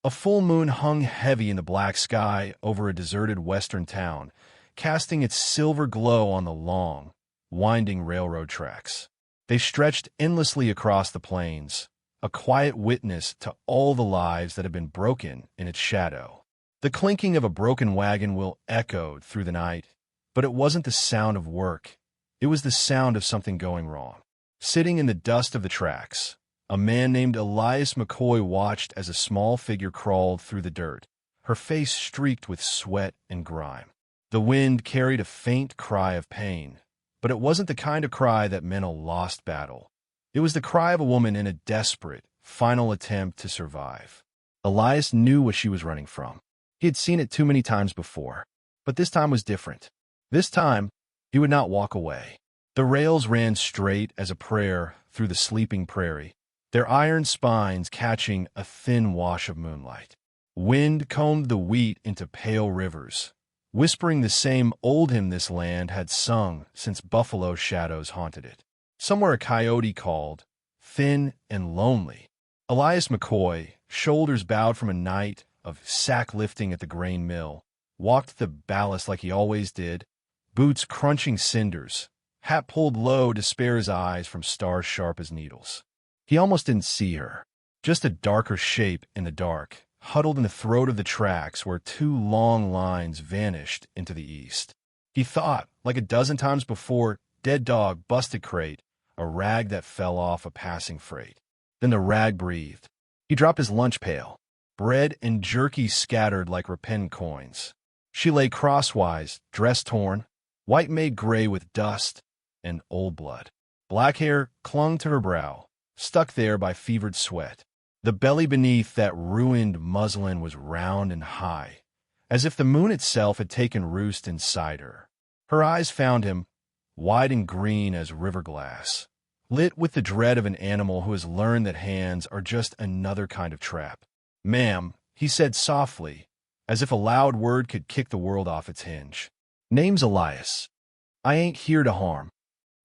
A full moon hung heavy in the black sky over a deserted western town, casting its silver glow on the long, winding railroad tracks. They stretched endlessly across the plains, a quiet witness to all the lives that had been broken in its shadow. The clinking of a broken wagon wheel echoed through the night, but it wasn't the sound of work. It was the sound of something going wrong. Sitting in the dust of the tracks, a man named Elias McCoy watched as a small figure crawled through the dirt, her face streaked with sweat and grime. The wind carried a faint cry of pain, but it wasn't the kind of cry that meant a lost battle. It was the cry of a woman in a desperate, final attempt to survive. Elias knew what she was running from. He had seen it too many times before, but this time was different. This time, he would not walk away. The rails ran straight as a prayer through the sleeping prairie, their iron spines catching a thin wash of moonlight. Wind combed the wheat into pale rivers, whispering the same old hymn this land had sung since buffalo shadows haunted it. Somewhere a coyote called, thin and lonely. Elias McCoy, shoulders bowed from a night of sack lifting at the grain mill, walked the ballast like he always did, boots crunching cinders, hat pulled low to spare his eyes from stars sharp as needles. He almost didn't see her, just a darker shape in the dark, huddled in the throat of the tracks where two long lines vanished into the east. He thought, like a dozen times before, dead dog, busted crate, a rag that fell off a passing freight. Then the rag breathed. He dropped his lunch pail. Bread and jerky scattered like repentant coins. She lay crosswise, dress torn, white made gray with dust and old blood. Black hair clung to her brow, stuck there by fevered sweat. The belly beneath that ruined muslin was round and high, as if the moon itself had taken roost inside her. Her eyes found him, wide and green as river glass, lit with the dread of an animal who has learned that hands are just another kind of trap. "Ma'am," he said softly, as if a loud word could kick the world off its hinge. "Name's Elias. I ain't here to harm."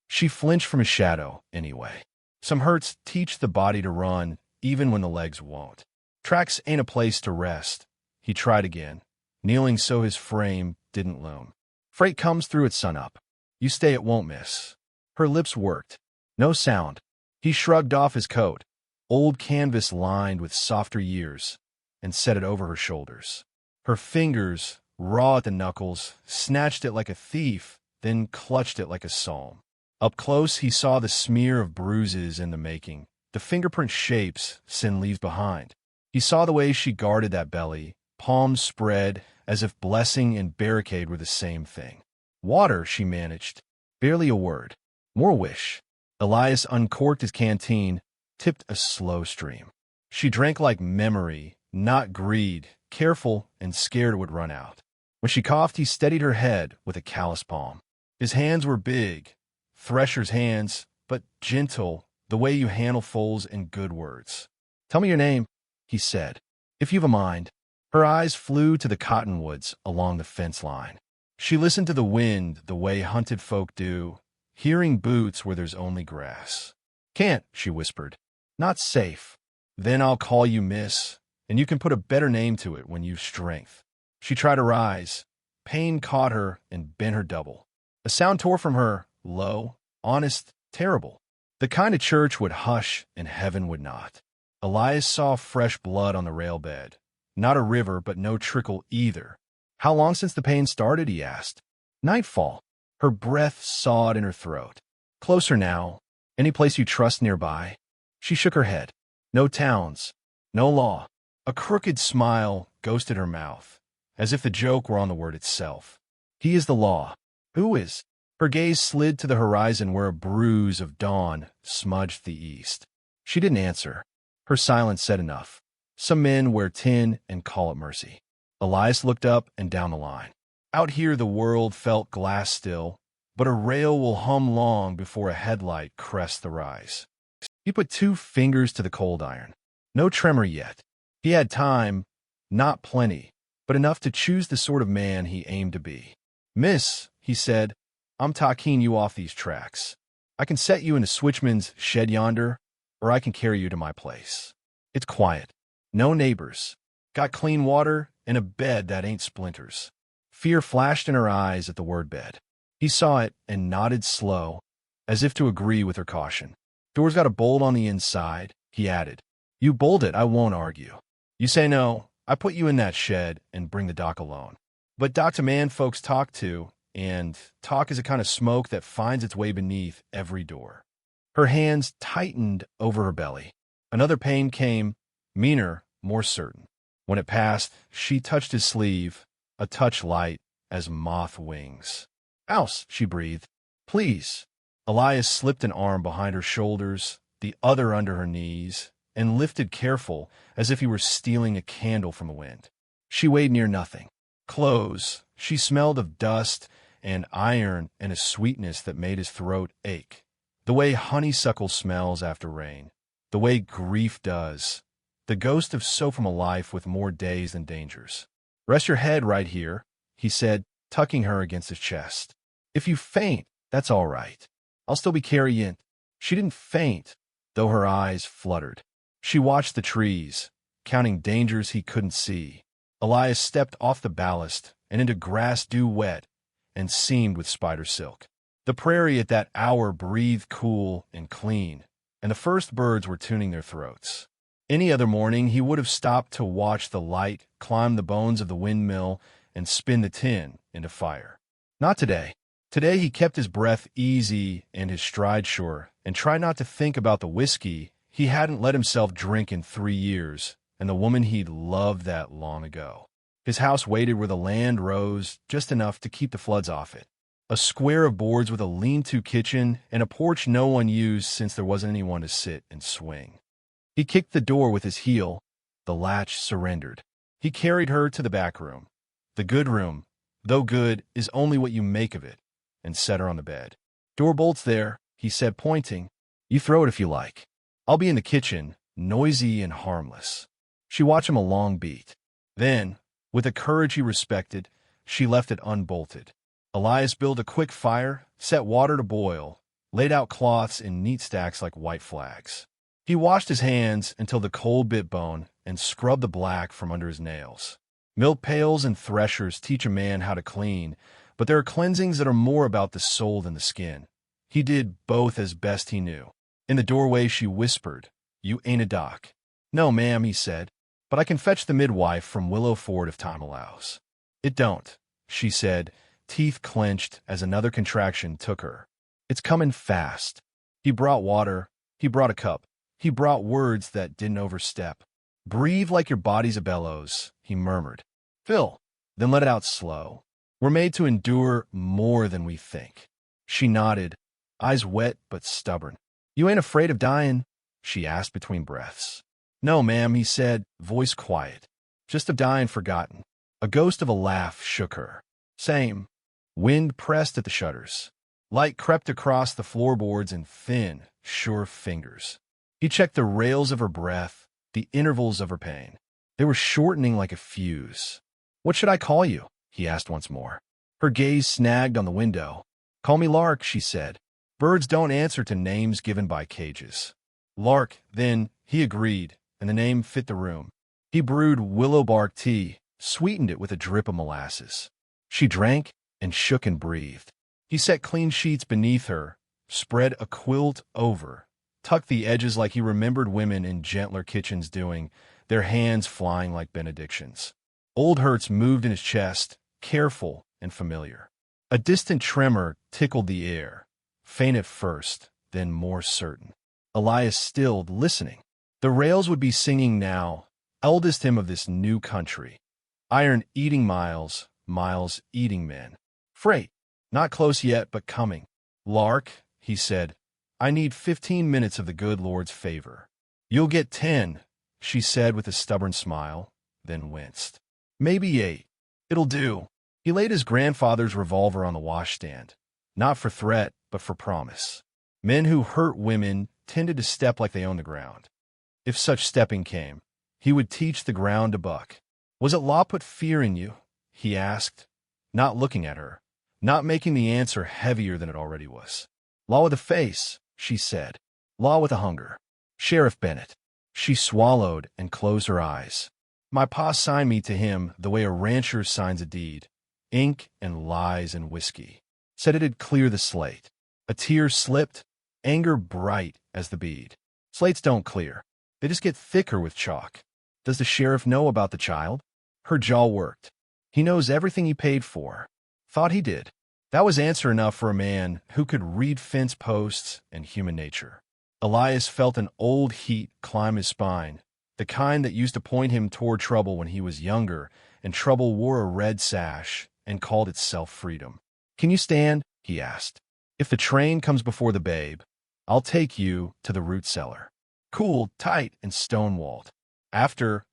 She flinched from his shadow, anyway. Some hurts teach the body to run, even when the legs won't. Tracks ain't a place to rest. He tried again, kneeling so his frame didn't loom. "Freight comes through at sunup. You stay, it won't miss." Her lips worked. No sound. He shrugged off his coat, old canvas lined with softer years, and set it over her shoulders. Her fingers, raw at the knuckles, snatched it like a thief, then clutched it like a psalm. Up close, he saw the smear of bruises in the making, the fingerprint shapes sin leaves behind. He saw the way she guarded that belly, palms spread, as if blessing and barricade were the same thing. "Water," she managed. Barely a word. More wish. Elias uncorked his canteen, tipped a slow stream. She drank like memory, not greed, careful and scared it would run out. When she coughed, he steadied her head with a callous palm. His hands were big, thresher's hands, but gentle, the way you handle foals and good words. "Tell me your name," he said, "if you've a mind." Her eyes flew to the cottonwoods along the fence line. She listened to the wind the way hunted folk do, hearing boots where there's only grass. "Can't," she whispered. "Not safe." "Then I'll call you Miss, and you can put a better name to it when you've strength." She tried to rise. Pain caught her and bent her double. A sound tore from her, low, honest, terrible. The kind of church would hush and heaven would not. Elias saw fresh blood on the rail bed. Not a river, but no trickle either. "How long since the pain started?" he asked. "Nightfall." Her breath sawed in her throat. "Closer now. Any place you trust nearby?" She shook her head. "No towns. No law." A crooked smile ghosted her mouth, as if the joke were on the word itself. "He is the law." "Who is?" Her gaze slid to the horizon where a bruise of dawn smudged the east. She didn't answer. Her silence said enough. "Some men wear tin and call it mercy." Elias looked up and down the line. Out here the world felt glass still, but a rail will hum long before a headlight crests the rise. He put 2 fingers to the cold iron. No tremor yet. He had time, not plenty, but enough to choose the sort of man he aimed to be. "Miss," he said, "I'm talking you off these tracks. I can set you in a switchman's shed yonder, or I can carry you to my place. It's quiet. No neighbors. Got clean water and a bed that ain't splinters. Fear flashed in her eyes at the word bed. He saw it and nodded slow, as if to agree with her caution. Door's got a bolt on the inside, he added. You bolt it, I won't argue. You say no, I put you in that shed and bring the doc alone. But doc to man folks talk to, and talk is a kind of smoke that finds its way beneath every door. Her hands tightened over her belly. Another pain came, meaner, more certain. When it passed, she touched his sleeve, a touch light as moth wings. Ouse, she breathed. Please. Elias slipped an arm behind her shoulders, the other under her knees, and lifted careful, as if he were stealing a candle from the wind. She weighed near nothing. Clothes. She smelled of dust and iron and a sweetness that made his throat ache. The way honeysuckle smells after rain. The way grief does. The ghost of so from a life with more days than dangers. Rest your head right here, he said, tucking her against his chest. If you faint, that's all right. I'll still be carrying. She didn't faint, though her eyes fluttered. She watched the trees, counting dangers he couldn't see. Elias stepped off the ballast and into grass dew wet and seamed with spider silk. The prairie at that hour breathed cool and clean, and the first birds were tuning their throats. Any other morning he would have stopped to watch the light climb the bones of the windmill and spin the tin into fire. Not today. Today he kept his breath easy and his stride sure, and tried not to think about the whiskey he hadn't let himself drink in 3 years, and the woman he'd loved that long ago. His house waited where the land rose just enough to keep the floods off it. A square of boards with a lean-to kitchen and a porch no one used since there wasn't anyone to sit and swing. He kicked the door with his heel. The latch surrendered. He carried her to the back room. The good room, though good, is only what you make of it, and set her on the bed. Door bolt's there, he said, pointing. You throw it if you like. I'll be in the kitchen, noisy and harmless. She watched him a long beat. Then, with a courage he respected, she left it unbolted. Elias built a quick fire, set water to boil, laid out cloths in neat stacks like white flags. He washed his hands until the cold bit bone and scrubbed the black from under his nails. Milk pails and threshers teach a man how to clean, but there are cleansings that are more about the soul than the skin. He did both as best he knew. In the doorway she whispered, You ain't a doc. No, ma'am, he said, but I can fetch the midwife from Willow Ford if time allows. It don't, she said, teeth clenched as another contraction took her. It's coming fast. He brought water. He brought a cup. He brought words that didn't overstep. Breathe like your body's a bellows, he murmured. Fill, then let it out slow. We're made to endure more than we think. She nodded, eyes wet but stubborn. You ain't afraid of dying? She asked between breaths. No, ma'am, he said, voice quiet. Just of dying forgotten. A ghost of a laugh shook her. Same. Wind pressed at the shutters. Light crept across the floorboards in thin, sure fingers. He checked the rails of her breath, the intervals of her pain. They were shortening like a fuse. What should I call you? He asked once more. Her gaze snagged on the window. Call me Lark, she said. Birds don't answer to names given by cages. Lark, then, he agreed, and the name fit the room. He brewed willow bark tea, sweetened it with a drip of molasses. She drank and shook and breathed. He set clean sheets beneath her, spread a quilt over, tucked the edges like he remembered women in gentler kitchens doing, their hands flying like benedictions. Old hurts moved in his chest, careful and familiar. A distant tremor tickled the air, faint at first, then more certain. Elias stilled, listening. The rails would be singing now, eldest hymn of this new country. Iron eating miles, miles eating men. Freight, not close yet, but coming. Lark, he said, I need 15 minutes of the good Lord's favor. You'll get 10, she said with a stubborn smile, then winced. Maybe 8. It'll do. He laid his grandfather's revolver on the washstand, not for threat, but for promise. Men who hurt women tended to step like they owned the ground. If such stepping came, he would teach the ground to buck. Was it law put fear in you? He asked, not looking at her, not making the answer heavier than it already was. Law with a face, she said. Law with a hunger. Sheriff Bennett. She swallowed and closed her eyes. My pa signed me to him the way a rancher signs a deed. Ink and lies and whiskey. Said it'd clear the slate. A tear slipped, anger bright as the bead. Slates don't clear. They just get thicker with chalk. Does the sheriff know about the child? Her jaw worked. He knows everything he paid for. Thought he did. That was answer enough for a man who could read fence posts and human nature. Elias felt an old heat climb his spine, the kind that used to point him toward trouble when he was younger, and trouble wore a red sash and called itself freedom. Can you stand? He asked. If the train comes before the babe, I'll take you to the root cellar. Cool, tight, and stone-walled. After,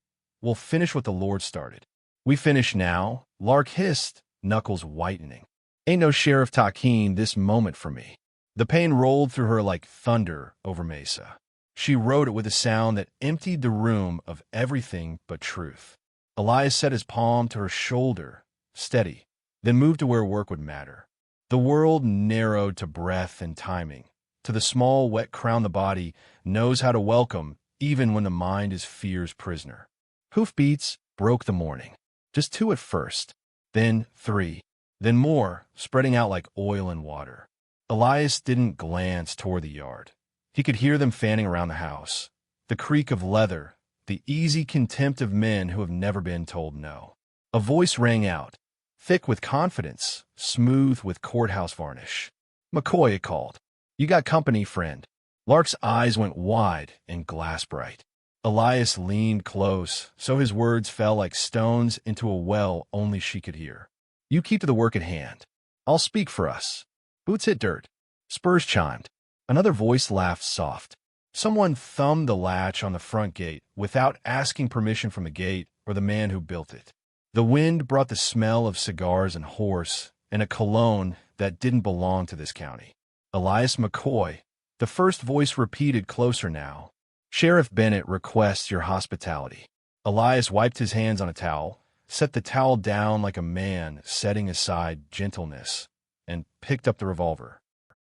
we'll finish what the Lord started. We finish now, Lark hissed, knuckles whitening. Ain't no Sheriff Taquine this moment for me. The pain rolled through her like thunder over Mesa. She wrote it with a sound that emptied the room of everything but truth. Elias set his palm to her shoulder, steady, then moved to where work would matter. The world narrowed to breath and timing, to the small, wet crown the body knows how to welcome, even when the mind is fear's prisoner. Hoofbeats broke the morning. Just 2 at first, then 3, then more, spreading out like oil and water. Elias didn't glance toward the yard. He could hear them fanning around the house, the creak of leather, the easy contempt of men who have never been told no. A voice rang out, thick with confidence, smooth with courthouse varnish. McCoy, it called. You got company, friend. Lark's eyes went wide and glass-bright. Elias leaned close, so his words fell like stones into a well only she could hear. You keep to the work at hand. I'll speak for us. Boots hit dirt. Spurs chimed. Another voice laughed soft. Someone thumbed the latch on the front gate without asking permission from the gate or the man who built it. The wind brought the smell of cigars and horse and a cologne that didn't belong to this county. Elias McCoy, the first voice repeated closer now. Sheriff Bennett requests your hospitality. Elias wiped his hands on a towel, set the towel down like a man setting aside gentleness, and picked up the revolver.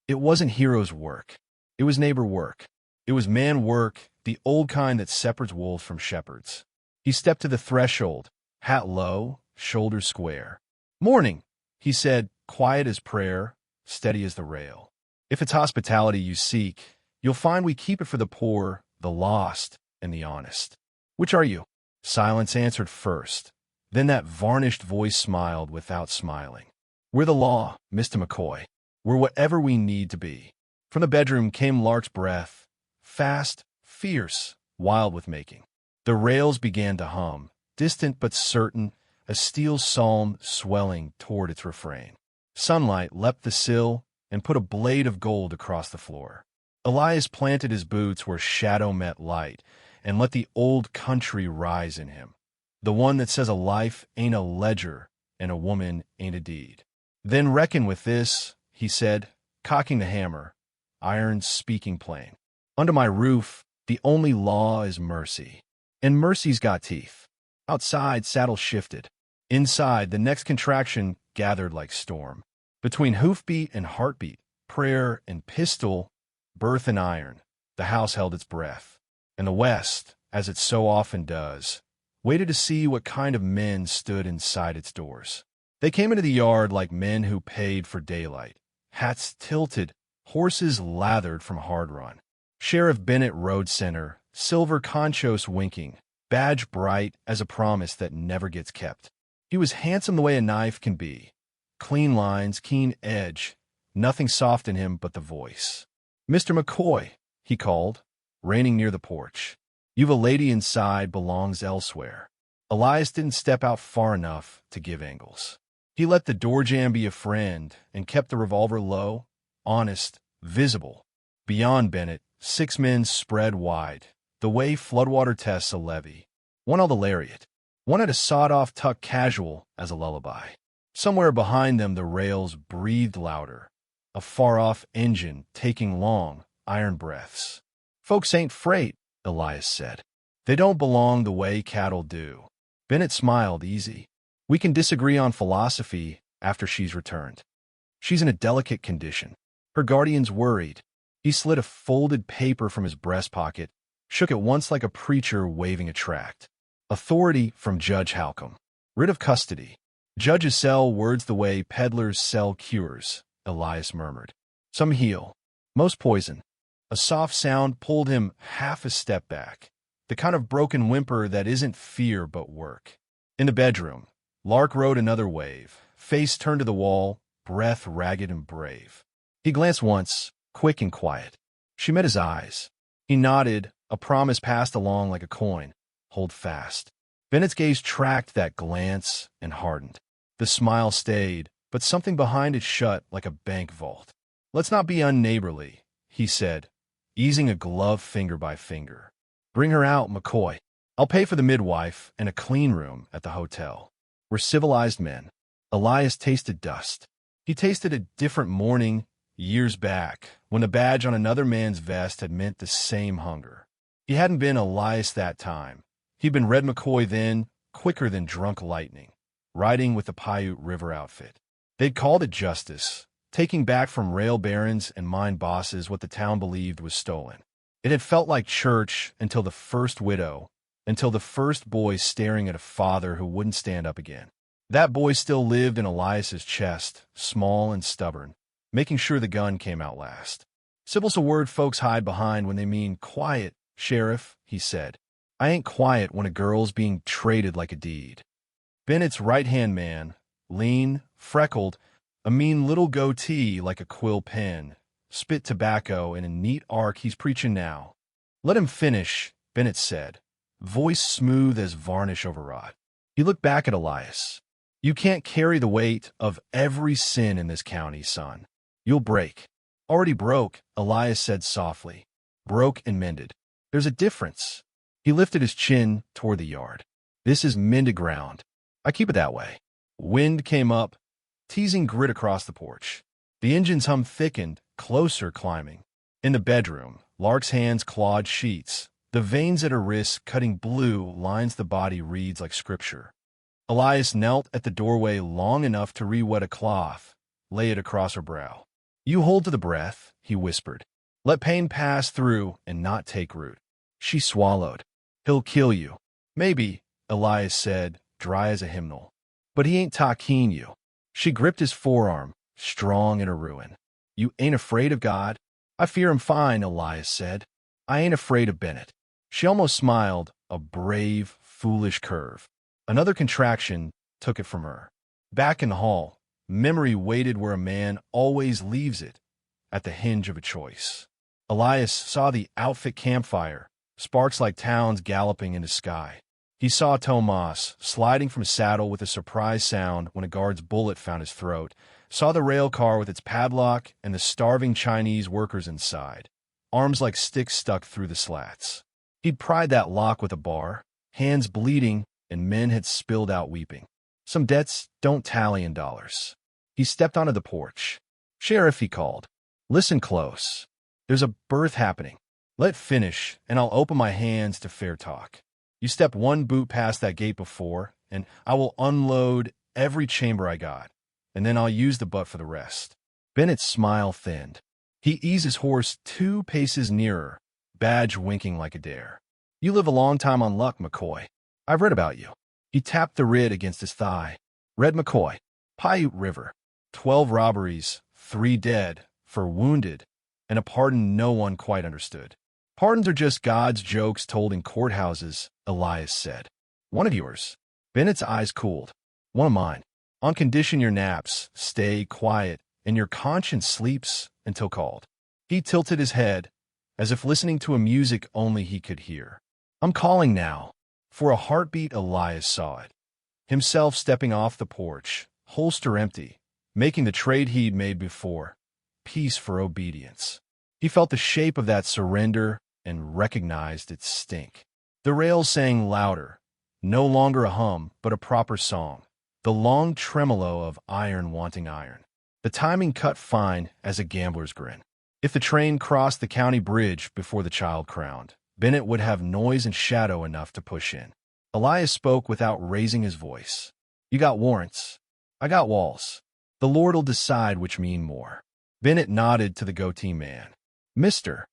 It wasn't hero's work. It was neighbor work. It was man work, the old kind that separates wolves from shepherds. He stepped to the threshold, hat low, shoulders square. Morning, he said, quiet as prayer, steady as the rail. If it's hospitality you seek, you'll find we keep it for the poor, the lost, and the honest. Which are you? Silence answered first. Then that varnished voice smiled without smiling. We're the law, Mr. McCoy. We're whatever we need to be. From the bedroom came Lark's breath, fast, fierce, wild with making. The rails began to hum, distant but certain, a steel psalm swelling toward its refrain. Sunlight leapt the sill and put a blade of gold across the floor. Elias planted his boots where shadow met light and let the old country rise in him, the one that says a life ain't a ledger and a woman ain't a deed. Then reckon with this, he said, cocking the hammer, iron speaking plain. Under my roof, the only law is mercy. And mercy's got teeth. Outside, saddles shifted. Inside, the next contraction gathered like storm. Between hoofbeat and heartbeat, prayer and pistol, birth and iron, the house held its breath. And the West, as it so often does, waited to see what kind of men stood inside its doors. They came into the yard like men who paid for daylight, hats tilted, horses lathered from hard run. Sheriff Bennett Road Center, silver conchos winking, badge bright as a promise that never gets kept. He was handsome the way a knife can be. Clean lines, keen edge, nothing soft in him but the voice. Mr. McCoy, he called, reining near the porch. You've a lady inside belongs elsewhere. Elias didn't step out far enough to give angles. He let the door jamb be a friend and kept the revolver low, honest, visible. Beyond Bennett, 6 men spread wide, the way floodwater tests a levee. One held a lariat. One had a sawed-off tuck casual as a lullaby. Somewhere behind them the rails breathed louder, a far-off engine taking long, iron breaths. Folks ain't freight, Elias said. They don't belong the way cattle do. Bennett smiled easy. We can disagree on philosophy after she's returned. She's in a delicate condition. Her guardian's worried. He slid a folded paper from his breast pocket, shook it once like a preacher waving a tract. Authority from Judge Halcombe. Writ of custody. Judges sell words the way peddlers sell cures, Elias murmured. Some heal, most poison. A soft sound pulled him half a step back, the kind of broken whimper that isn't fear but work. In the bedroom, Lark rode another wave, face turned to the wall, breath ragged and brave. He glanced once, quick and quiet. She met his eyes. He nodded, a promise passed along like a coin. Hold fast. Bennett's gaze tracked that glance and hardened. The smile stayed, but something behind it shut like a bank vault. Let's not be unneighborly, he said, easing a glove finger by finger. Bring her out, McCoy. I'll pay for the midwife and a clean room at the hotel. We're civilized men. Elias tasted dust. He tasted a different morning years back when a badge on another man's vest had meant the same hunger. He hadn't been Elias that time. He'd been Red McCoy then, quicker than drunk lightning, riding with the Paiute River outfit. They'd called it justice, taking back from rail barons and mine bosses what the town believed was stolen. It had felt like church until the first widow, until the first boy staring at a father who wouldn't stand up again. That boy still lived in Elias's chest, small and stubborn, making sure the gun came out last. Sybil's a word folks hide behind when they mean quiet, Sheriff, he said. I ain't quiet when a girl's being traded like a deed. Bennett's right-hand man, lean, freckled, a mean little goatee like a quill pen, spit tobacco in a neat arc. He's preaching now. Let him finish, Bennett said, voice smooth as varnish overwrought. He looked back at Elias. You can't carry the weight of every sin in this county, son. You'll break. Already broke, Elias said softly. Broke and mended. There's a difference. He lifted his chin toward the yard. This is mended ground. I keep it that way. Wind came up, teasing grit across the porch. The engine's hum thickened, closer climbing. In the bedroom, Lark's hands clawed sheets. The veins at her wrists cutting blue lines the body reads like scripture. Elias knelt at the doorway long enough to re-wet a cloth, lay it across her brow. You hold to the breath, he whispered. Let pain pass through and not take root. She swallowed. He'll kill you. Maybe, Elias said, dry as a hymnal. But he ain't talking you. She gripped his forearm, strong in her ruin. You ain't afraid of God? I fear him fine, Elias said. I ain't afraid of Bennett. She almost smiled, a brave, foolish curve. Another contraction took it from her. Back in the hall, memory waited where a man always leaves it, at the hinge of a choice. Elias saw the outfit campfire, sparks like towns galloping into sky. He saw Tomas sliding from saddle with a surprise sound when a guard's bullet found his throat, saw the rail car with its padlock and the starving Chinese workers inside, arms like sticks stuck through the slats. He'd pried that lock with a bar, hands bleeding, and men had spilled out weeping. Some debts don't tally in dollars. He stepped onto the porch. Sheriff, he called. Listen close. There's a birth happening. Let finish, and I'll open my hands to fair talk. You step one boot past that gate before, and I will unload every chamber I got, and then I'll use the butt for the rest. Bennett's smile thinned. He eased his horse 2 paces nearer, badge winking like a dare. You live a long time on luck, McCoy. I've read about you. He tapped the writ against his thigh. Red McCoy, Paiute River, 12 robberies, 3 dead, for wounded, and a pardon no one quite understood. Pardons are just God's jokes told in courthouses, Elias said. One of yours. Bennett's eyes cooled. One of mine. On condition your naps stay quiet and your conscience sleeps until called. He tilted his head, as if listening to a music only he could hear. I'm calling now. For a heartbeat, Elias saw it. Himself stepping off the porch, holster empty, making the trade he'd made before. Peace for obedience. He felt the shape of that surrender and recognized its stink. The rails sang louder, no longer a hum, but a proper song, the long tremolo of iron wanting iron. The timing cut fine as a gambler's grin. If the train crossed the county bridge before the child crowned, Bennett would have noise and shadow enough to push in. Elias spoke without raising his voice. You got warrants. I got walls. The Lord'll decide which mean more. Bennett nodded to the goatee man. Mister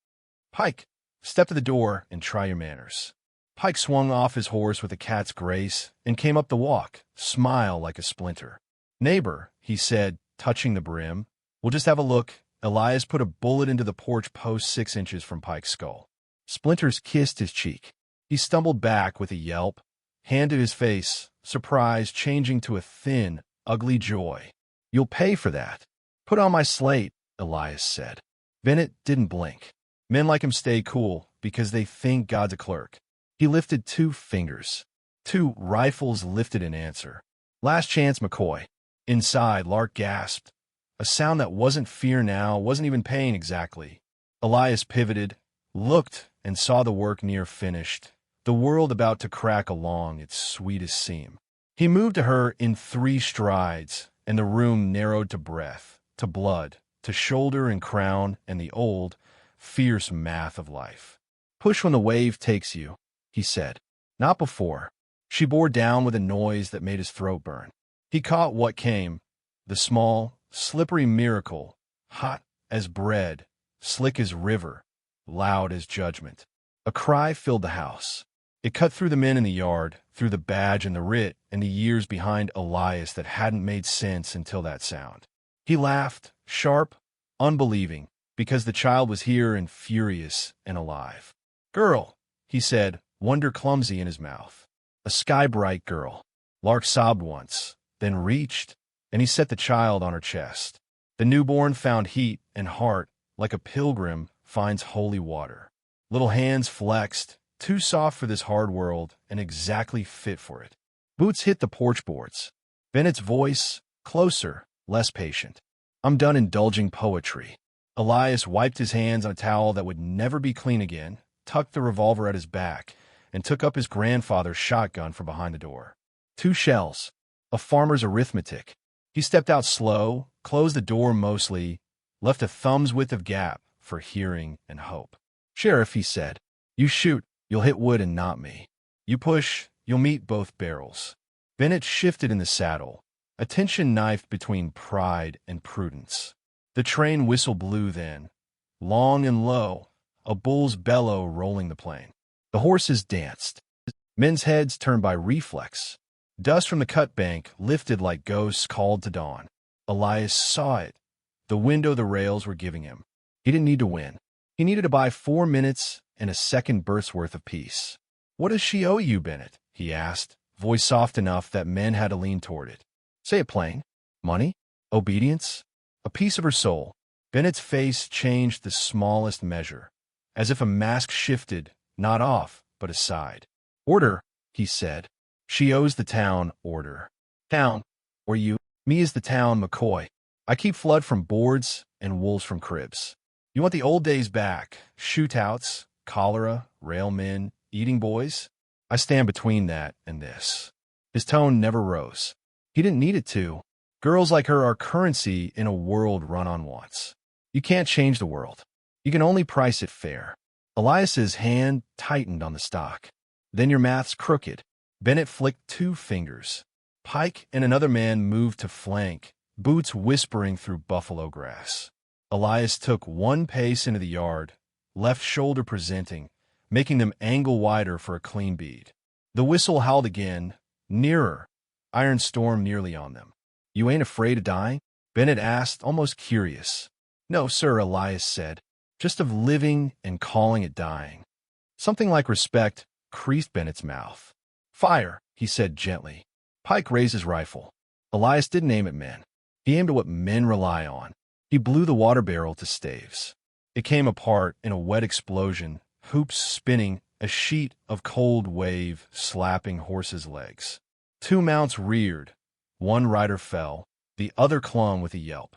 Pike, step to the door and try your manners. Pike swung off his horse with a cat's grace and came up the walk, smile like a splinter. "Neighbor," he said, touching the brim, "we'll just have a look." Elias put a bullet into the porch post 6 inches from Pike's skull. Splinters kissed his cheek. He stumbled back with a yelp, hand to his face, surprise changing to a thin, ugly joy. "You'll pay for that." "Put on my slate," Elias said. Bennett didn't blink. Men like him stay cool because they think God's a clerk. He lifted 2 fingers. 2 rifles lifted in answer. "Last chance, McCoy." Inside, Lark gasped. A sound that wasn't fear now, wasn't even pain exactly. Elias pivoted, looked, and saw the work near finished, the world about to crack along its sweetest seam. He moved to her in 3 strides, and the room narrowed to breath, to blood, to shoulder and crown, and the old, fierce math of life. "Push when the wave takes you," he said. Not before. She bore down with a noise that made his throat burn. He caught what came, the small, slippery miracle, hot as bread, slick as river, loud as judgment. A cry filled the house. It cut through the men in the yard, through the badge and the writ, and the years behind Elias that hadn't made sense until that sound. He laughed, sharp, unbelieving, because the child was here and furious and alive. "Girl," he said, wonder clumsy in his mouth. "A sky-bright girl." Lark sobbed once, then reached, and he set the child on her chest. The newborn found heat and heart like a pilgrim finds holy water. Little hands flexed, too soft for this hard world and exactly fit for it. Boots hit the porch boards. Bennett's voice, closer, less patient. "I'm done indulging poetry." Elias wiped his hands on a towel that would never be clean again, tucked the revolver at his back, and took up his grandfather's shotgun from behind the door. 2 shells. A farmer's arithmetic. He stepped out slow, closed the door mostly, left a thumb's width of gap for hearing and hope. "Sheriff," he said, "you shoot, you'll hit wood and not me. You push, you'll meet both barrels." Bennett shifted in the saddle, a tension knifed between pride and prudence. The train whistle blew then, long and low, a bull's bellow rolling the plain. The horses danced. Men's heads turned by reflex. Dust from the cut bank lifted like ghosts called to dawn. Elias saw it, the window the rails were giving him. He didn't need to win. He needed to buy 4 minutes and a second birth's worth of peace. "What does she owe you, Bennett?" he asked, voice soft enough that men had to lean toward it. "Say it plain. Money? Obedience? A piece of her soul." Bennett's face changed the smallest measure, as if a mask shifted, not off, but aside. "Order," he said. "She owes the town order." "Town? Or you?" "Me is the town, McCoy. I keep flood from boards and wolves from cribs. You want the old days back, shootouts, cholera, railmen, eating boys? I stand between that and this." His tone never rose. He didn't need it to. Girls like her are currency in a world run on wants. You can't change the world. You can only price it fair. Elias's hand tightened on the stock. "Then your math's crooked." Bennett flicked 2 fingers. Pike and another man moved to flank, boots whispering through buffalo grass. Elias took 1 pace into the yard, left shoulder presenting, making them angle wider for a clean bead. The whistle howled again, nearer, iron storm nearly on them. "You ain't afraid of dying?" Bennett asked, almost curious. "No, sir," Elias said, "just of living and calling it dying." Something like respect creased Bennett's mouth. "Fire," he said gently. Pike raised his rifle. Elias didn't aim at men. He aimed at what men rely on. He blew the water barrel to staves. It came apart in a wet explosion, hoops spinning, a sheet of cold wave slapping horses' legs. 2 mounts reared. 1 rider fell. The other clung with a yelp.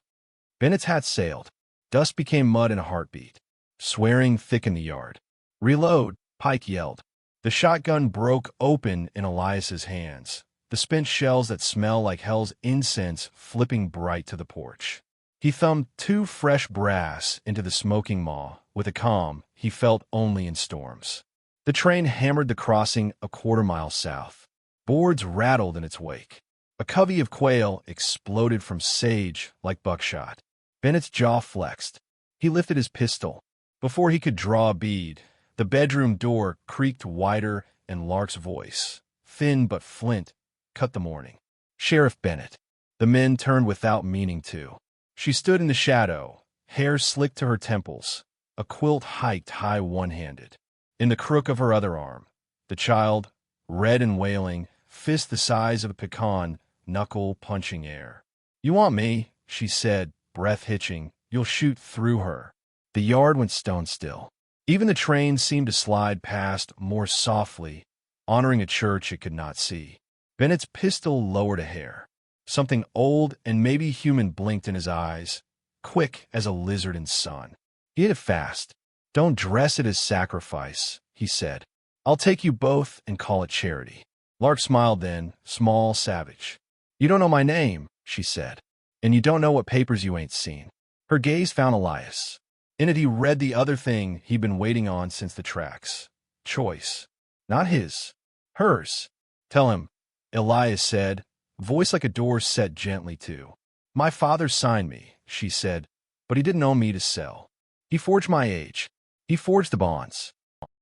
Bennett's hat sailed. Dust became mud in a heartbeat. Swearing thickened the yard. "Reload," Pike yelled. The shotgun broke open in Elias's hands, the spent shells that smell like hell's incense flipping bright to the porch. He thumbed 2 fresh brass into the smoking maw with a calm he felt only in storms. The train hammered the crossing a quarter-mile south. Boards rattled in its wake. A covey of quail exploded from sage like buckshot. Bennett's jaw flexed. He lifted his pistol. Before he could draw a bead, the bedroom door creaked wider and Lark's voice, thin but flint, cut the morning. "Sheriff Bennett." The men turned without meaning to. She stood in the shadow, hair slicked to her temples, a quilt hiked high one-handed. In the crook of her other arm, the child, red and wailing, fist the size of a pecan, knuckle-punching air. "You want me," she said, breath hitching. "You'll shoot through her." The yard went stone still. Even the train seemed to slide past more softly, honoring a church it could not see. Bennett's pistol lowered a hair. Something old and maybe human blinked in his eyes, quick as a lizard in sun. He hit it fast. "Don't dress it as sacrifice," he said. "I'll take you both and call it charity." Lark smiled then, small, savage. "You don't know my name," she said, "and you don't know what papers you ain't seen." Her gaze found Elias. In it he read the other thing he'd been waiting on since the tracks. Choice. Not his. Hers. "Tell him," Elias said, voice like a door set gently to. "My father signed me," she said, "but he didn't own me to sell. He forged my age. He forged the bonds.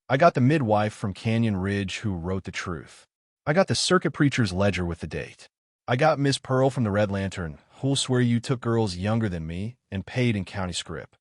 I got the midwife from Canyon Ridge who wrote the truth. I got the circuit preacher's ledger with the date. I got Miss Pearl from the Red Lantern, who'll swear you took girls younger than me and paid in county scrip."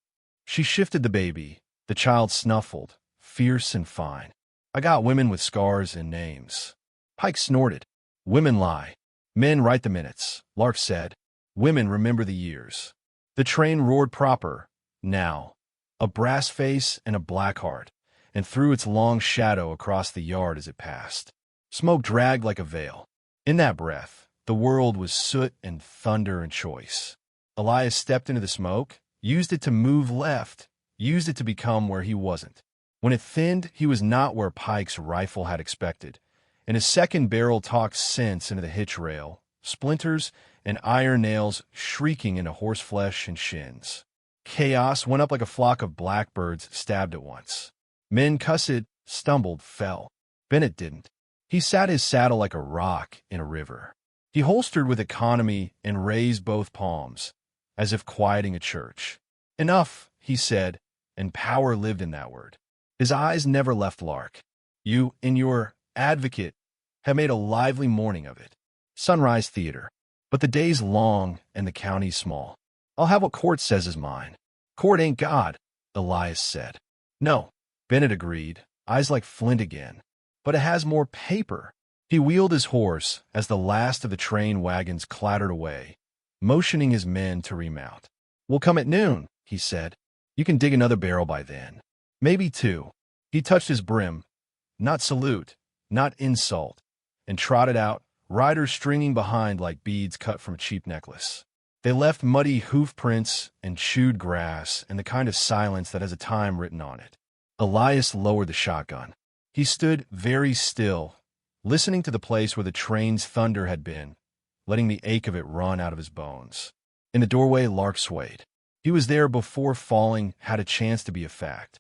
She shifted the baby. The child snuffled, fierce and fine. "I got women with scars and names." Pike snorted. "Women lie. Men write the minutes," Lark said. "Women remember the years." The train roared proper, now, a brass face and a black heart, and threw its long shadow across the yard as it passed. Smoke dragged like a veil. In that breath, the world was soot and thunder and choice. Elias stepped into the smoke, used it to move left, used it to become where he wasn't. When it thinned, he was not where Pike's rifle had expected, and his second barrel talked sense into the hitch rail, splinters and iron nails shrieking into horseflesh and shins. Chaos went up like a flock of blackbirds stabbed at once. Men cussed, stumbled, fell. Bennett didn't. He sat his saddle like a rock in a river. He holstered with economy and raised both palms, as if quieting a church. "Enough," he said, and power lived in that word. His eyes never left Lark. "You, in your advocate, have made a lively morning of it. Sunrise theater. But the day's long and the county's small. I'll have what court says is mine." "Court ain't God," Elias said. "No," Bennett agreed, eyes like flint again. "But it has more paper." He wheeled his horse as the last of the train wagons clattered away, motioning his men to remount. "We'll come at noon," he said. "You can dig another barrel by then. Maybe two." He touched his brim. Not salute, not insult, and trotted out, riders stringing behind like beads cut from a cheap necklace. They left muddy hoof prints and chewed grass and the kind of silence that has a time written on it. Elias lowered the shotgun. He stood very still, listening to the place where the train's thunder had been, letting the ache of it run out of his bones. In the doorway, Lark swayed. He was there before falling had a chance to be a fact.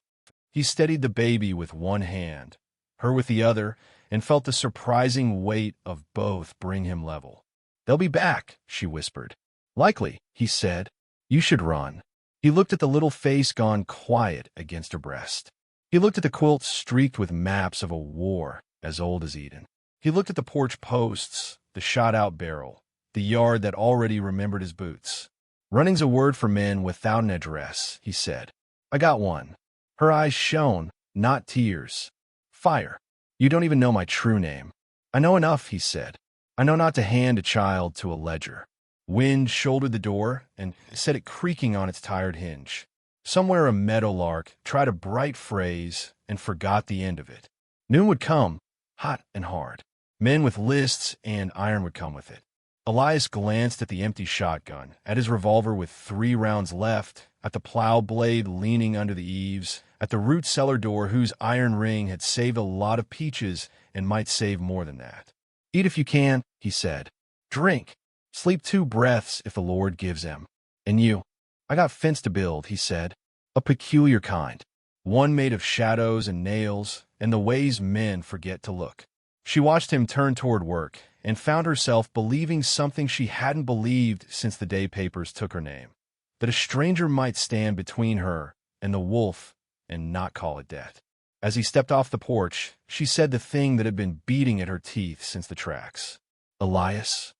He steadied the baby with one hand, her with the other, and felt the surprising weight of both bring him level. "They'll be back," she whispered. "Likely," he said. "You should run." He looked at the little face gone quiet against her breast. He looked at the quilt streaked with maps of a war as old as Eden. He looked at the porch posts, the shot-out barrel, the yard that already remembered his boots. "Running's a word for men without an address," he said. "I got one." Her eyes shone, not tears. "Fire. You don't even know my true name." "I know enough," he said. "I know not to hand a child to a ledger." Wind shouldered the door and set it creaking on its tired hinge. Somewhere a meadowlark tried a bright phrase and forgot the end of it. Noon would come, hot and hard. Men with lists and iron would come with it. Elias glanced at the empty shotgun, at his revolver with 3 rounds left, at the plow blade leaning under the eaves, at the root cellar door whose iron ring had saved a lot of peaches and might save more than that. "Eat if you can," he said. "Drink. Sleep 2 breaths if the Lord gives them. And you." "I got fence to build," he said. "A peculiar kind. One made of shadows and nails and the ways men forget to look." She watched him turn toward work and found herself believing something she hadn't believed since the day papers took her name, that a stranger might stand between her and the wolf and not call it death. As he stepped off the porch, she said the thing that had been beating at her teeth since the tracks. "Elias?"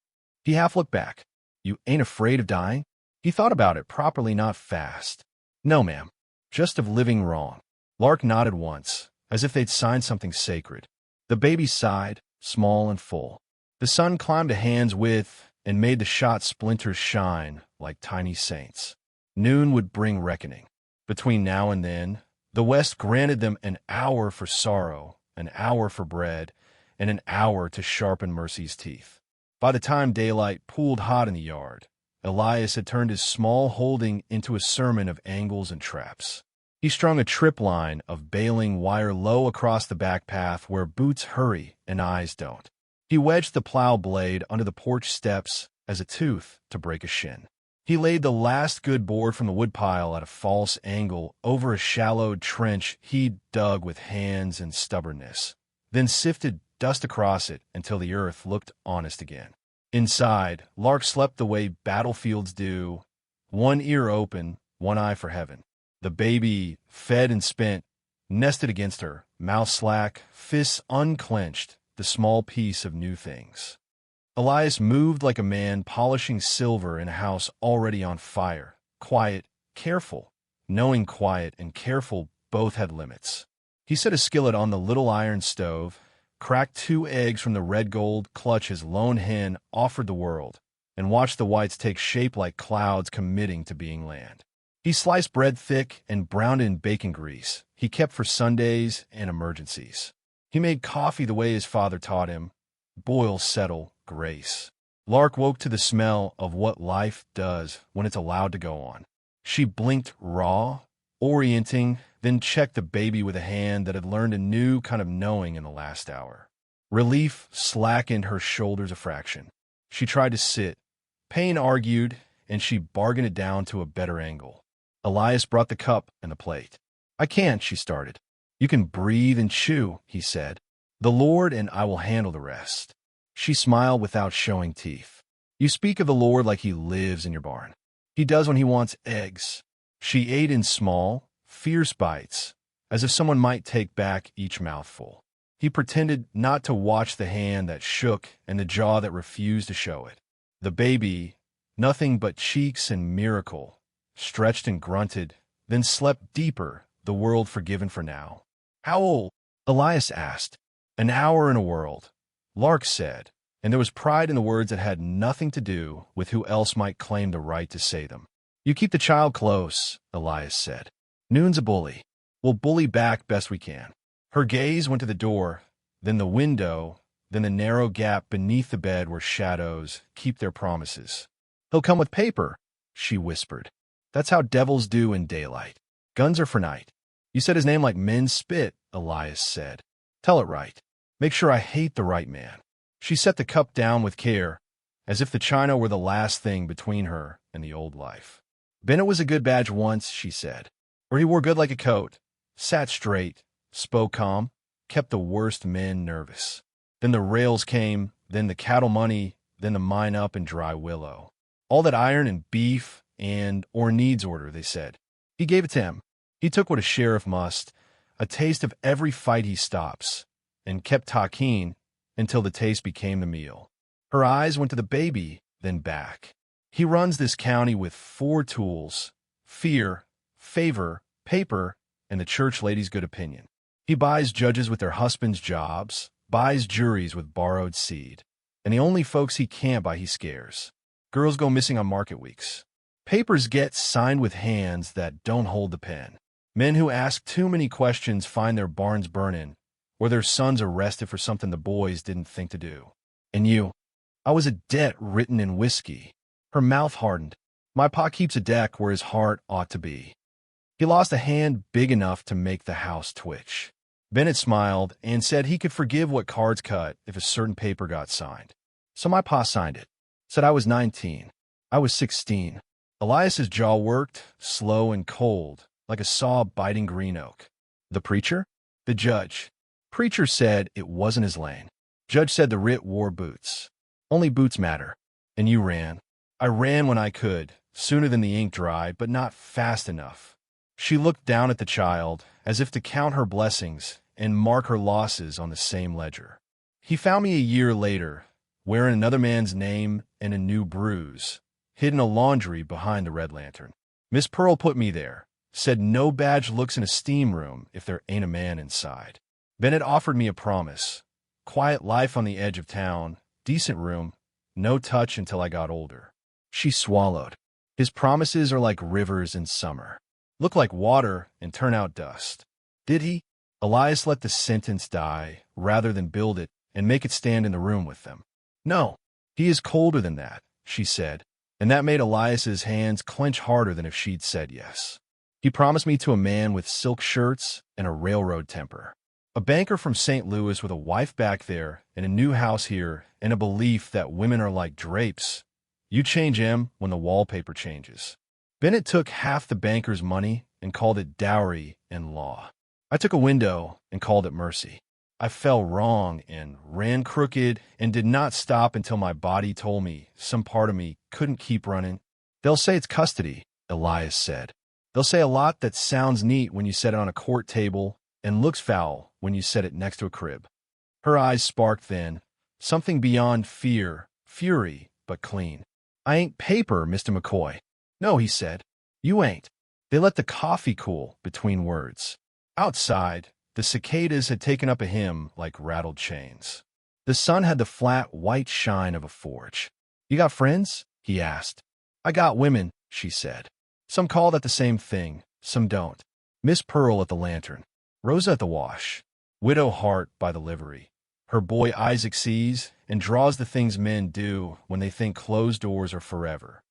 He half looked back. "You ain't afraid of dying?" He thought about it properly, not fast. "No, ma'am. Just of living wrong." Lark nodded once, as if they'd signed something sacred. The baby sighed, small and full. The sun climbed to hands with and made the shot splinters shine like tiny saints. Noon would bring reckoning. Between now and then, the West granted them an hour for sorrow, an hour for bread, and an hour to sharpen mercy's teeth. By the time daylight pooled hot in the yard, Elias had turned his small holding into a sermon of angles and traps. He strung a trip line of baling wire low across the back path where boots hurry and eyes don't. He wedged the plow blade under the porch steps as a tooth to break a shin. He laid the last good board from the woodpile at a false angle over a shallowed trench he'd dug with hands and stubbornness, then sifted dust across it until the earth looked honest again. Inside, Lark slept the way battlefields do, one ear open, one eye for heaven. The baby, fed and spent, nested against her, mouth slack, fists unclenched, the small piece of new things. Elias moved like a man polishing silver in a house already on fire, quiet, careful, knowing quiet and careful both had limits. He set a skillet on the little iron stove, cracked 2 eggs from the red gold clutch his lone hen offered the world, and watched the whites take shape like clouds committing to being land. He sliced bread thick and browned in bacon grease he kept for Sundays and emergencies. He made coffee the way his father taught him, boil, settle, grace. Lark woke to the smell of what life does when it's allowed to go on. She blinked raw, orienting, then checked the baby with a hand that had learned a new kind of knowing in the last hour. Relief slackened her shoulders a fraction. She tried to sit. Pain argued, and she bargained it down to a better angle. Elias brought the cup and the plate. "I can't," she started. "You can breathe and chew," he said. "The Lord and I will handle the rest." She smiled without showing teeth. "You speak of the Lord like he lives in your barn. He does when he wants eggs." She ate in small, fierce bites, as if someone might take back each mouthful. He pretended not to watch the hand that shook and the jaw that refused to show it. The baby, nothing but cheeks and miracle, stretched and grunted, then slept deeper, the world forgiven for now. "How old?" Elias asked. "An hour in a world," Lark said, and there was pride in the words that had nothing to do with who else might claim the right to say them. "You keep the child close," Elias said. "Noon's a bully. We'll bully back best we can." Her gaze went to the door, then the window, then the narrow gap beneath the bed where shadows keep their promises. "He'll come with paper," she whispered. "That's how devils do in daylight. Guns are for night." "You said his name like men spit," Elias said. "Tell it right. Make sure I hate the right man." She set the cup down with care, as if the china were the last thing between her and the old life. "Bennett was a good badge once," she said. "Or he wore good like a coat, sat straight, spoke calm, kept the worst men nervous. Then the rails came, then the cattle money, then the mine up in Dry Willow. All that iron and beef or needs order, they said. He gave it to him. He took what a sheriff must, a taste of every fight he stops, and kept talking until the taste became the meal." Her eyes went to the baby, then back. "He runs this county with 4 tools: fear, favor, paper, and the church lady's good opinion. He buys judges with their husbands' jobs, buys juries with borrowed seed, and the only folks he can't buy he scares. Girls go missing on market weeks. Papers get signed with hands that don't hold the pen. Men who ask too many questions find their barns burning, or their sons arrested for something the boys didn't think to do. And you, I was a debt written in whiskey." Her mouth hardened. "My pa keeps a deck where his heart ought to be. He lost a hand big enough to make the house twitch." Bennett smiled and said he could forgive what cards cut if a certain paper got signed. "So my pa signed it. Said I was 19. I was 16. Elias's jaw worked, slow and cold, like a saw biting green oak. "The preacher?" "The judge. Preacher said it wasn't his lane. Judge said the writ wore boots. Only boots matter. And you ran." "I ran when I could, sooner than the ink dried, but not fast enough." She looked down at the child, as if to count her blessings, and mark her losses on the same ledger. He found me a year later, wearing another man's name and a new bruise, hid in a laundry behind the red lantern. Miss Pearl put me there, said no badge looks in a steam room if there ain't a man inside. Bennett offered me a promise. Quiet life on the edge of town, decent room, no touch until I got older. She swallowed. His promises are like rivers in summer. Look like water and turn out dust. Did he? Elias let the sentence die rather than build it and make it stand in the room with them. No, he is colder than that, she said, and that made Elias's hands clench harder than if she'd said yes. He promised me to a man with silk shirts and a railroad temper. A banker from St. Louis with a wife back there and a new house here and a belief that women are like drapes. You change him when the wallpaper changes. Bennett took half the banker's money and called it dowry in law. I took a window and called it mercy. I fell wrong and ran crooked and did not stop until my body told me some part of me couldn't keep running. They'll say it's custody, Elias said. They'll say a lot that sounds neat when you set it on a court table and looks foul when you set it next to a crib. Her eyes sparked then, something beyond fear, fury, but clean. I ain't paper, Mr. McCoy. No, he said. You ain't. They let the coffee cool between words. Outside, the cicadas had taken up a hymn like rattled chains. The sun had the flat, white shine of a forge. You got friends? He asked. I got women, she said. Some call that the same thing, some don't. Miss Pearl at the lantern. Rosa at the wash. Widow Hart by the livery. Her boy Isaac sees and draws the things men do when they think closed doors are forever.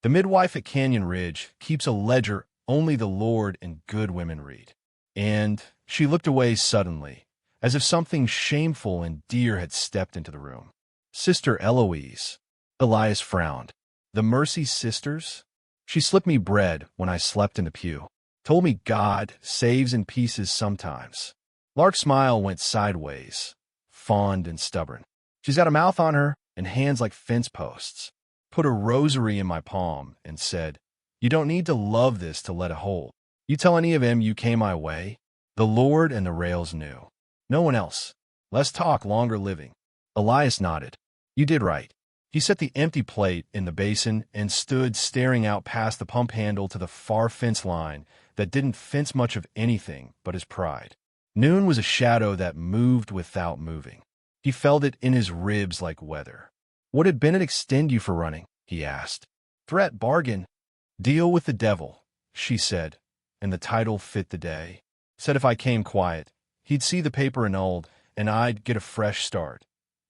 The midwife at Canyon Ridge keeps a ledger only the Lord and good women read. And she looked away suddenly, as if something shameful and dear had stepped into the room. Sister Eloise. Elias frowned. The Mercy Sisters? She slipped me bread when I slept in the pew. Told me God saves in pieces sometimes. Lark's smile went sideways, fond and stubborn. She's got a mouth on her and hands like fence posts. Put a rosary in my palm and said, You don't need to love this to let it hold. You tell any of them you came my way, the Lord and the rails knew. No one else. Less talk, longer living. Elias nodded. You did right. He set the empty plate in the basin and stood staring out past the pump handle to the far fence line that didn't fence much of anything but his pride. Noon was a shadow that moved without moving. He felt it in his ribs like weather. What did Bennett extend you for running? He asked. Threat, bargain. Deal with the devil, she said, and the title fit the day. Said if I came quiet, he'd see the paper annulled, and I'd get a fresh start.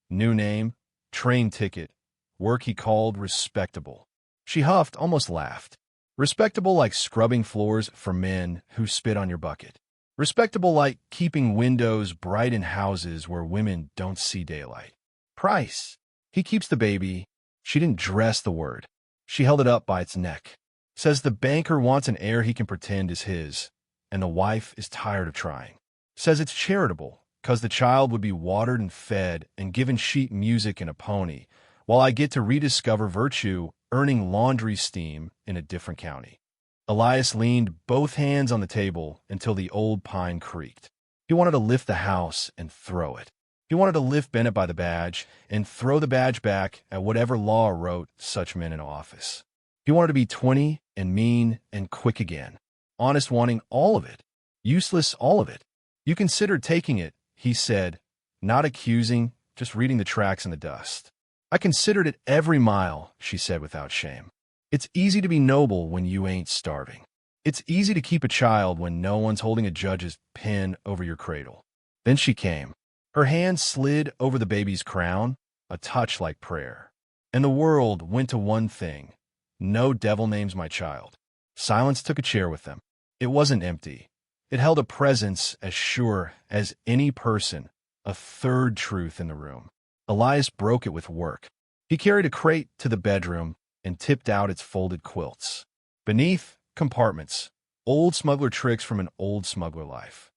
New name, train ticket, work he called respectable. She huffed, almost laughed. Respectable like scrubbing floors for men who spit on your bucket. Respectable like keeping windows bright in houses where women don't see daylight. Price. He keeps the baby. She didn't dress the word. She held it up by its neck. Says the banker wants an heir he can pretend is his, and the wife is tired of trying. Says it's charitable, 'cause the child would be watered and fed and given sheet music and a pony, while I get to rediscover virtue earning laundry steam in a different county. Elias leaned both hands on the table until the old pine creaked. He wanted to lift the house and throw it. He wanted to lift Bennett by the badge and throw the badge back at whatever law wrote such men in office. He wanted to be 20 and mean and quick again. Honest wanting all of it. Useless all of it. You considered taking it, he said, not accusing, just reading the tracks in the dust. I considered it every mile, she said without shame. It's easy to be noble when you ain't starving. It's easy to keep a child when no one's holding a judge's pen over your cradle. Then she came. Her hand slid over the baby's crown, a touch like prayer. And the world went to one thing. No devil names my child. Silence took a chair with them. It wasn't empty. It held a presence as sure as any person, a third truth in the room. Elias broke it with work. He carried a crate to the bedroom and tipped out its folded quilts. Beneath, compartments, old smuggler tricks from an old smuggler life.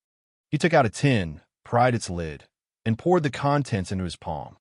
He took out a tin, pried its lid, and poured the contents into his palm.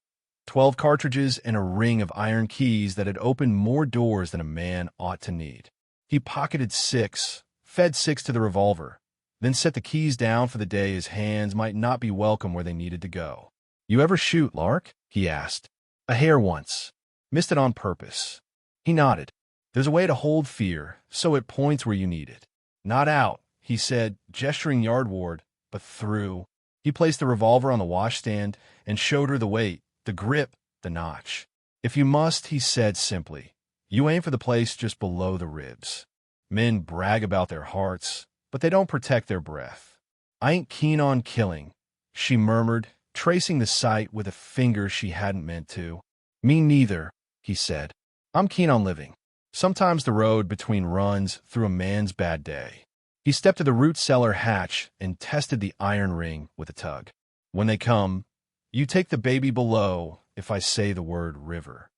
12 cartridges and a ring of iron keys that had opened more doors than a man ought to need. He pocketed 6, fed 6 to the revolver, then set the keys down for the day his hands might not be welcome where they needed to go. "You ever shoot, Lark?" he asked. "A hare once. Missed it on purpose." He nodded. "There's a way to hold fear, so it points where you need it. Not out," he said, gesturing yardward, "but through." He placed the revolver on the washstand and showed her the weight, the grip, the notch. "If you must," he said simply, "you aim for the place just below the ribs." Men brag about their hearts, but they don't protect their breath. "I ain't keen on killing," she murmured, tracing the sight with a finger she hadn't meant to. "Me neither," he said. "I'm keen on living. Sometimes the road between runs through a man's bad day." He stepped to the root cellar hatch and tested the iron ring with a tug. "When they come, you take the baby below if I say the word river.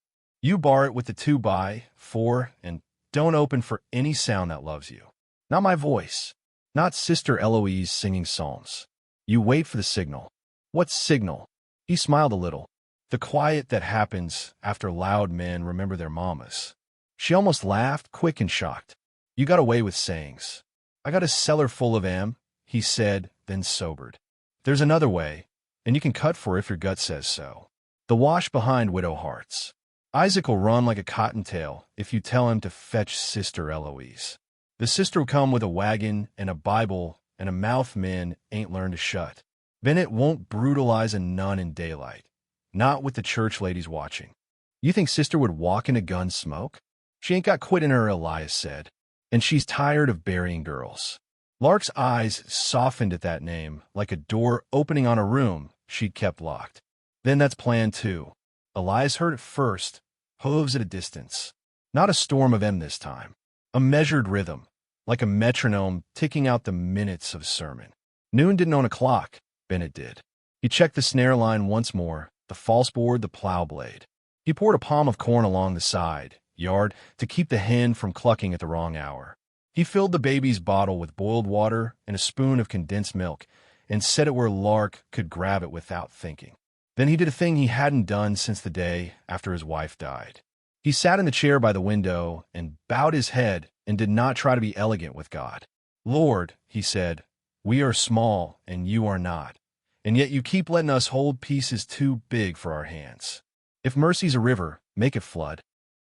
You bar it with the 2x4 and don't open for any sound that loves you. Not my voice. Not Sister Eloise singing psalms. You wait for the signal." "What signal?" He smiled a little. "The quiet that happens after loud men remember their mamas." She almost laughed, quick and shocked. "You got away with sayings." "I got a cellar full of 'em," he said, then sobered. "There's another way, and you can cut for it if your gut says so. The wash behind widow hearts. Isaac'll run like a cottontail if you tell him to fetch Sister Eloise. The sister'll come with a wagon and a Bible and a mouth men ain't learned to shut. Bennett won't brutalize a nun in daylight, not with the church ladies watching." "You think Sister would walk in a gun smoke?" "She ain't got quit in her," Elias said, "and she's tired of burying girls." Lark's eyes softened at that name, like a door opening on a room she'd kept locked. "Then that's plan 2. Elias heard it first, hooves at a distance. Not a storm of 'em this time. A measured rhythm, like a metronome ticking out the minutes of a sermon. Noon didn't own a clock, Bennett did. He checked the snare line once more, the false board, the plow blade. He poured a palm of corn along the side, yard, to keep the hen from clucking at the wrong hour. He filled the baby's bottle with boiled water and a spoon of condensed milk and set it where Lark could grab it without thinking. Then he did a thing he hadn't done since the day after his wife died. He sat in the chair by the window and bowed his head and did not try to be elegant with God. "Lord," he said, "we are small and you are not, and yet you keep letting us hold pieces too big for our hands. If mercy's a river, make it flood.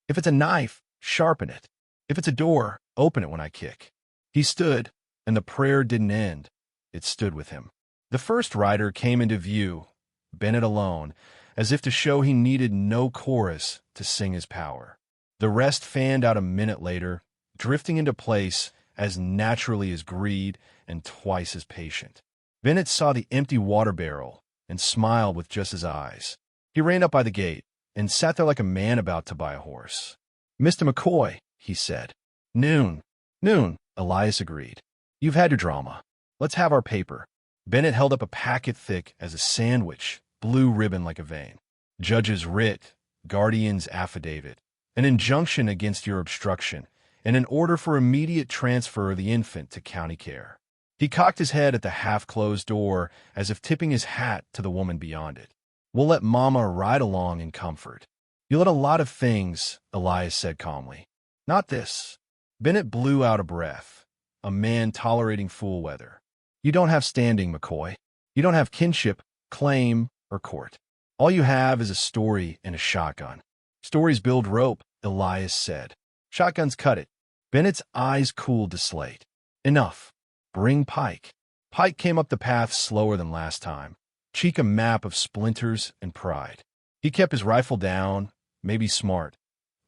If it's a knife, sharpen it. If it's a door, open it when I kick." He stood, and the prayer didn't end. It stood with him. The first rider came into view, Bennett alone, as if to show he needed no chorus to sing his power. The rest fanned out a minute later, drifting into place as naturally as greed and twice as patient. Bennett saw the empty water barrel and smiled with just his eyes. He ran up by the gate and sat there like a man about to buy a horse. "Mr. McCoy," he said. "Noon." "Noon," Elias agreed. "You've had your drama. Let's have our paper." Bennett held up a packet thick as a sandwich, blue ribbon like a vein. "Judge's writ, guardian's affidavit, an injunction against your obstruction, and an order for immediate transfer of the infant to county care." He cocked his head at the half-closed door as if tipping his hat to the woman beyond it. "We'll let Mama ride along in comfort." "You let a lot of things," Elias said calmly. "Not this." Bennett blew out a breath, a man tolerating fool weather. "You don't have standing, McCoy. You don't have kinship, claim, or court. All you have is a story and a shotgun." "Stories build rope," Elias said. "Shotguns cut it." Bennett's eyes cooled to slate. "Enough. Bring Pike." Pike came up the path slower than last time, cheek a map of splinters and pride. He kept his rifle down, maybe smart,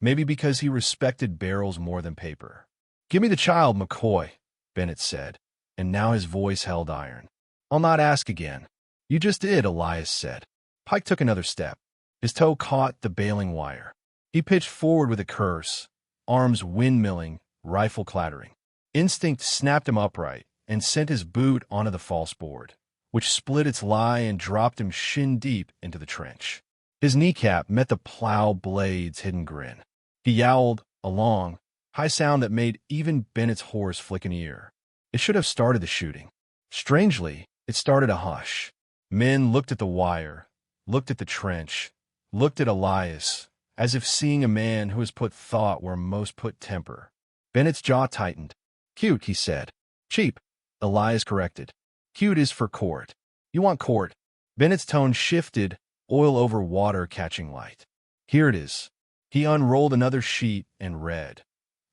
maybe because he respected barrels more than paper. "Give me the child, McCoy," Bennett said, and now his voice held iron. "I'll not ask again." "You just did," Elias said. Pike took another step. His toe caught the bailing wire. He pitched forward with a curse, arms windmilling, rifle clattering. Instinct snapped him upright and sent his boot onto the false board, which split its lie and dropped him shin-deep into the trench. His kneecap met the plow blade's hidden grin. He yowled, a long, high sound that made even Bennett's horse flick an ear. It should have started the shooting. Strangely, it started a hush. Men looked at the wire, looked at the trench, looked at Elias, as if seeing a man who has put thought where most put temper. Bennett's jaw tightened. "Cute," he said. "Cheap." Elias corrected. Cute is for court. You want court. Bennett's tone shifted, oil over water catching light. Here it is. He unrolled another sheet and read.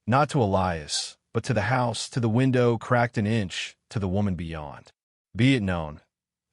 Not to Elias, but to the house, to the window cracked an inch, to the woman beyond. Be it known,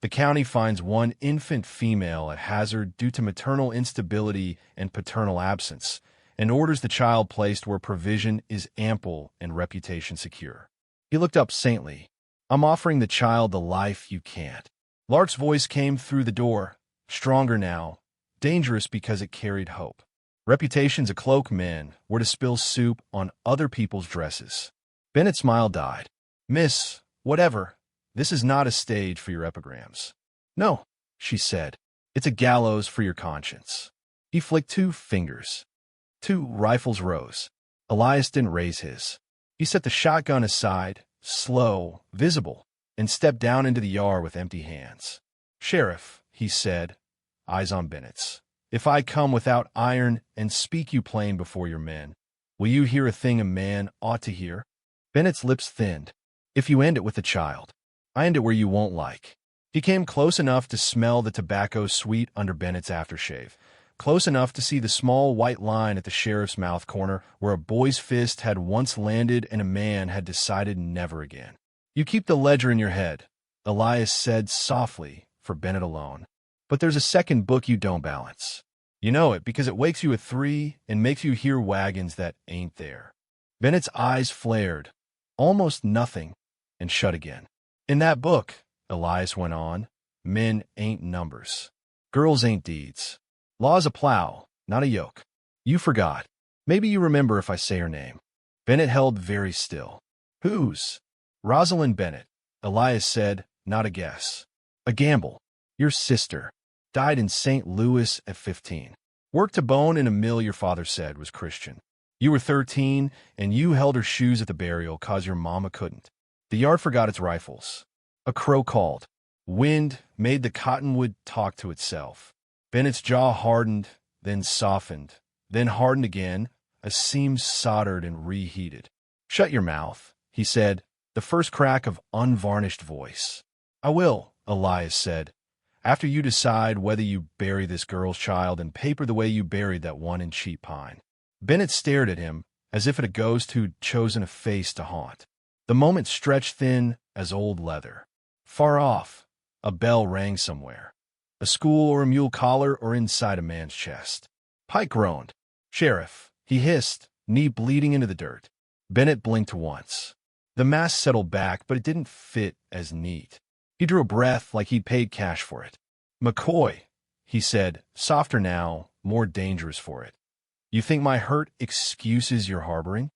the county finds one infant female at hazard due to maternal instability and paternal absence, and orders the child placed where provision is ample and reputation secure. He looked up saintly. I'm offering the child the life you can't. Lark's voice came through the door, stronger now, dangerous because it carried hope. Reputation's a cloak, men, were to spill soup on other people's dresses. Bennett's smile died. Miss, whatever, this is not a stage for your epigrams. No, she said. It's a gallows for your conscience. He flicked 2 fingers. 2 rifles rose. Elias didn't raise his. He set the shotgun aside, slow, visible, and stepped down into the yard with empty hands. Sheriff, he said, eyes on Bennett's. If I come without iron and speak you plain before your men, will you hear a thing a man ought to hear? Bennett's lips thinned. If you end it with the child, I end it where you won't like. He came close enough to smell the tobacco sweet under Bennett's aftershave, close enough to see the small white line at the sheriff's mouth corner where a boy's fist had once landed and a man had decided never again. You keep the ledger in your head, Elias said softly, for Bennett alone. But there's a second book you don't balance. You know it because it wakes you at 3 and makes you hear wagons that ain't there. Bennett's eyes flared, almost nothing, and shut again. In that book, Elias went on, men ain't numbers. Girls ain't deeds. Law's a plow, not a yoke. You forgot. Maybe you remember if I say her name. Bennett held very still. Whose? Rosalind Bennett, Elias said, not a guess. A gamble. Your sister. Died in St. Louis at 15. Worked a bone in a mill your father said was Christian. You were 13, and you held her shoes at the burial 'cause your mama couldn't. The yard forgot its rifles. A crow called. Wind made the cottonwood talk to itself. Bennett's jaw hardened, then softened, then hardened again, a seam soldered and reheated. Shut your mouth, he said, the first crack of unvarnished voice. I will, Elias said, after you decide whether you bury this girl's child in paper the way you buried that one in Cheap Pine. Bennett stared at him, as if at a ghost who'd chosen a face to haunt. The moment stretched thin as old leather. Far off, a bell rang somewhere. A school or a mule collar or inside a man's chest. Pike groaned. Sheriff, he hissed, knee bleeding into the dirt. Bennett blinked once. The mask settled back, but it didn't fit as neat. He drew a breath like he'd paid cash for it. McCoy, he said, softer now, more dangerous for it. You think my hurt excuses your harboring?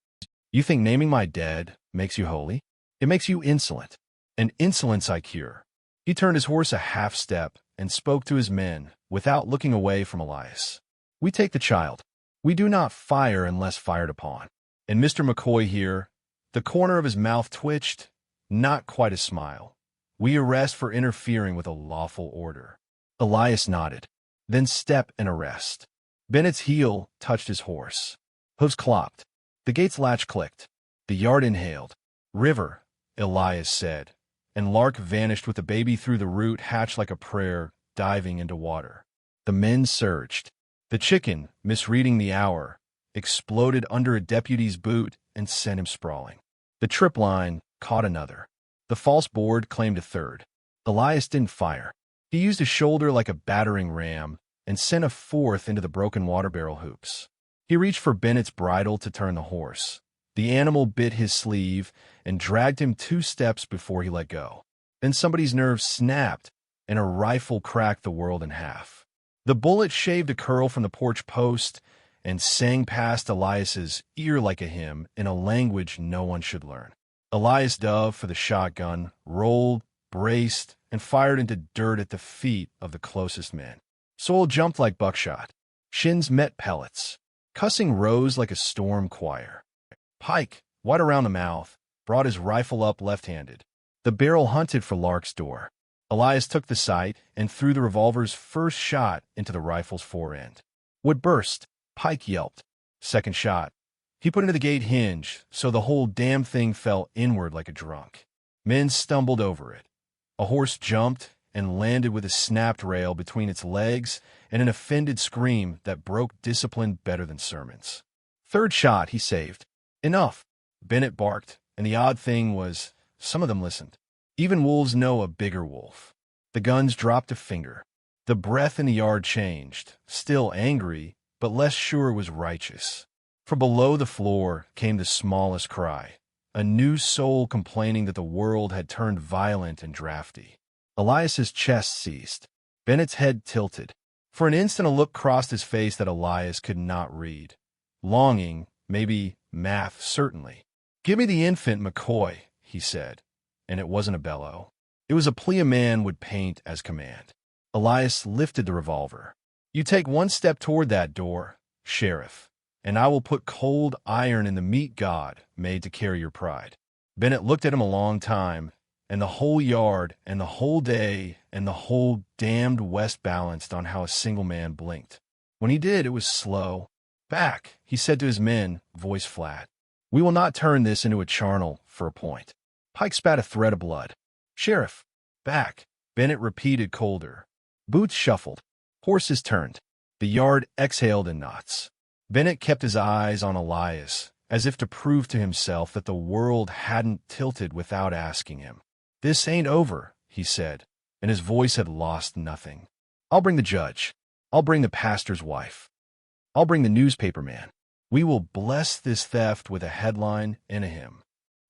You think naming my dead makes you holy? It makes you insolent. And insolence I cure. He turned his horse a half step and spoke to his men without looking away from Elias. We take the child. We do not fire unless fired upon. And Mr. McCoy here, the corner of his mouth twitched, not quite a smile. We arrest for interfering with a lawful order. Elias nodded. Then step and arrest. Bennett's heel touched his horse. Hooves clopped. The gate's latch clicked. The yard inhaled. River, Elias said, and Lark vanished with the baby through the root hatched like a prayer, diving into water. The men surged. The chicken, misreading the hour, exploded under a deputy's boot and sent him sprawling. The trip line caught another. The false board claimed a third. Elias didn't fire. He used his shoulder like a battering ram and sent a fourth into the broken water barrel hoops. He reached for Bennett's bridle to turn the horse. The animal bit his sleeve and dragged him 2 steps before he let go. Then somebody's nerves snapped and a rifle cracked the world in half. The bullet shaved a curl from the porch post and sang past Elias's ear like a hymn in a language no one should learn. Elias dove for the shotgun, rolled, braced, and fired into dirt at the feet of the closest men. Soil jumped like buckshot. Shins met pellets. Cussing rose like a storm choir. Pike, white around the mouth, brought his rifle up left-handed. The barrel hunted for Lark's door. Elias took the sight and threw the revolver's first shot into the rifle's fore-end. Wood burst. Pike yelped. Second shot. He put into the gate hinge, so the whole damn thing fell inward like a drunk. Men stumbled over it. A horse jumped and landed with a snapped rail between its legs and an offended scream that broke discipline better than sermons. Third shot, he saved. Enough, Bennett barked, and the odd thing was, some of them listened. Even wolves know a bigger wolf. The guns dropped a finger. The breath in the yard changed, still angry, but less sure it was righteous. From below the floor came the smallest cry, a new soul complaining that the world had turned violent and drafty. Elias's chest seized. Bennett's head tilted. For an instant a look crossed his face that Elias could not read. Longing, maybe math, certainly. "Give me the infant, McCoy," he said, and it wasn't a bellow. It was a plea a man would paint as command. Elias lifted the revolver. "You take one step toward that door, Sheriff, and I will put cold iron in the meat God made to carry your pride." Bennett looked at him a long time, and the whole yard and the whole day and the whole damned West balanced on how a single man blinked. When he did, it was slow. "Back," he said to his men, voice flat. "We will not turn this into a charnel for a point." Pike spat a thread of blood. "Sheriff, back," Bennett repeated colder. Boots shuffled. Horses turned. The yard exhaled in knots. Bennett kept his eyes on Elias, as if to prove to himself that the world hadn't tilted without asking him. "This ain't over," he said, and his voice had lost nothing. "I'll bring the judge. I'll bring the pastor's wife. I'll bring the newspaper man. We will bless this theft with a headline and a hymn."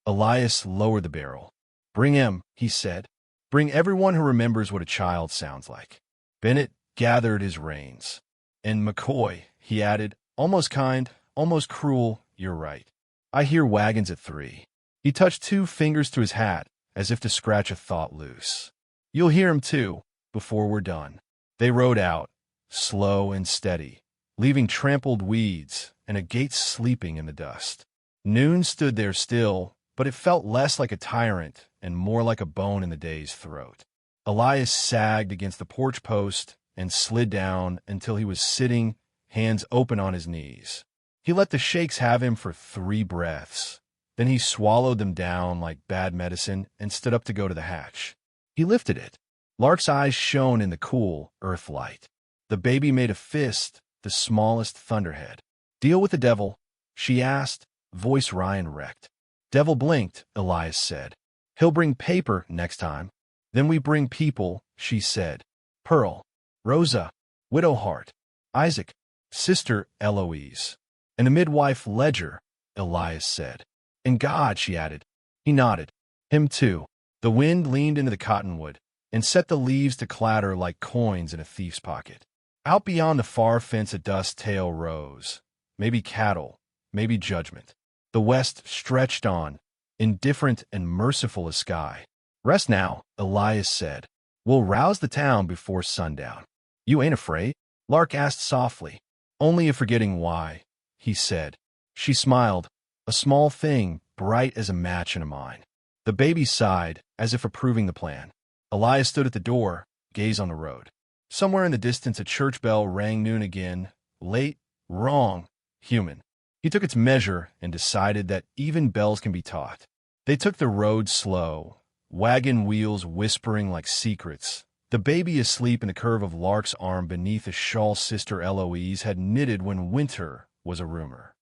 Elias lowered the barrel. "Bring him," he said. "Bring everyone who remembers what a child sounds like." Bennett gathered his reins. "And McCoy," he added, almost kind, almost cruel, "you're right. I hear wagons at 3. He touched 2 fingers to his hat, as if to scratch a thought loose. "You'll hear him, too, before we're done." They rode out, slow and steady, leaving trampled weeds and a gate sleeping in the dust. Noon stood there still, but it felt less like a tyrant and more like a bone in the day's throat. Elias sagged against the porch post and slid down until he was sitting, hands open on his knees. He let the shakes have him for 3 breaths. Then he swallowed them down like bad medicine and stood up to go to the hatch. He lifted it. Lark's eyes shone in the cool earth light. The baby made a fist, the smallest thunderhead. "Deal with the devil?" she asked, voice Ryan wrecked. "Devil blinked," Elias said. "He'll bring paper next time." "Then we bring people," she said. "Pearl, Rosa, Widow Hart, Isaac, Sister Eloise, and a midwife Ledger," Elias said. "And God," she added. He nodded. "Him too." The wind leaned into the cottonwood and set the leaves to clatter like coins in a thief's pocket. Out beyond the far fence a dust tail rose. Maybe cattle, maybe judgment. The west stretched on, indifferent and merciful as sky. "Rest now," Elias said. "We'll rouse the town before sundown." "You ain't afraid?" Lark asked softly. "Only of forgetting why," he said. She smiled, a small thing, bright as a match in a mine. The baby sighed, as if approving the plan. Elias stood at the door, gaze on the road. Somewhere in the distance a church bell rang noon again, late, wrong, human. He took its measure and decided that even bells can be taught. They took the road slow, wagon wheels whispering like secrets. The baby asleep in the curve of Lark's arm beneath a shawl Sister Eloise had knitted when winter was a rumor.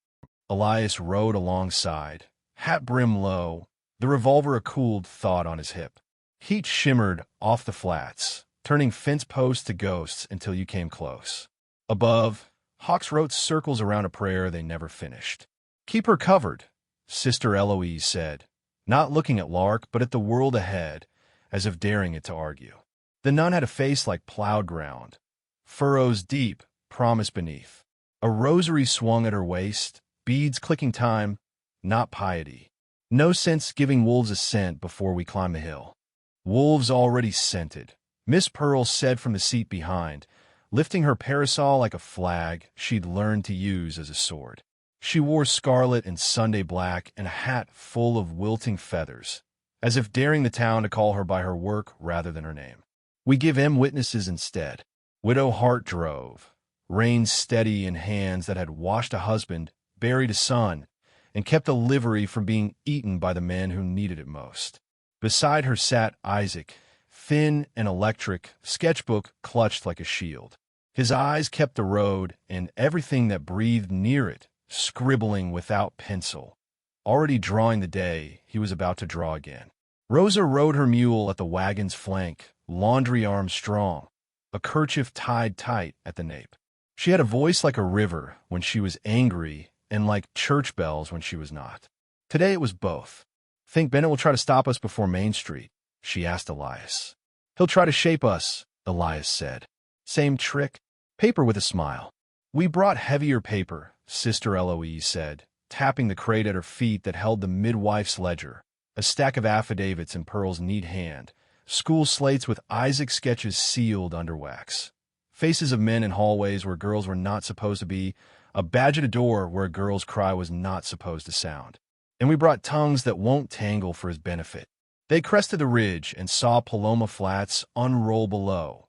Elias rode alongside, hat brim low, the revolver a cooled thought on his hip. Heat shimmered off the flats, turning fence posts to ghosts until you came close. Above, hawks wrote circles around a prayer they never finished. "Keep her covered," Sister Eloise said, not looking at Lark but at the world ahead, as if daring it to argue. The nun had a face like plowed ground, furrows deep, promise beneath. A rosary swung at her waist, beads clicking time, not piety. "No sense giving wolves a scent before we climb the hill." "Wolves already scented," Miss Pearl said from the seat behind, lifting her parasol like a flag she'd learned to use as a sword. She wore scarlet and Sunday black and a hat full of wilting feathers, as if daring the town to call her by her work rather than her name. "We give 'em witnesses instead." Widow Hart drove, reins steady in hands that had washed a husband, buried a son, and kept a livery from being eaten by the men who needed it most. Beside her sat Isaac, thin and electric, sketchbook clutched like a shield. His eyes kept the road and everything that breathed near it, scribbling without pencil. Already drawing the day, he was about to draw again. Rosa rode her mule at the wagon's flank, laundry arms strong, a kerchief tied tight at the nape. She had a voice like a river when she was angry and like church bells when she was not. Today it was both. "Think Bennett will try to stop us before Main Street?" she asked Elias. "He'll try to shape us," Elias said. "Same trick?" "Paper," with a smile. "We brought heavier paper," Sister Eloise said, tapping the crate at her feet that held the midwife's ledger, a stack of affidavits in Pearl's neat hand, school slates with Isaac's sketches sealed under wax, faces of men in hallways where girls were not supposed to be, a badge at a door where a girl's cry was not supposed to sound. "And we brought tongues that won't tangle for his benefit." They crested the ridge and saw Paloma Flats unroll below.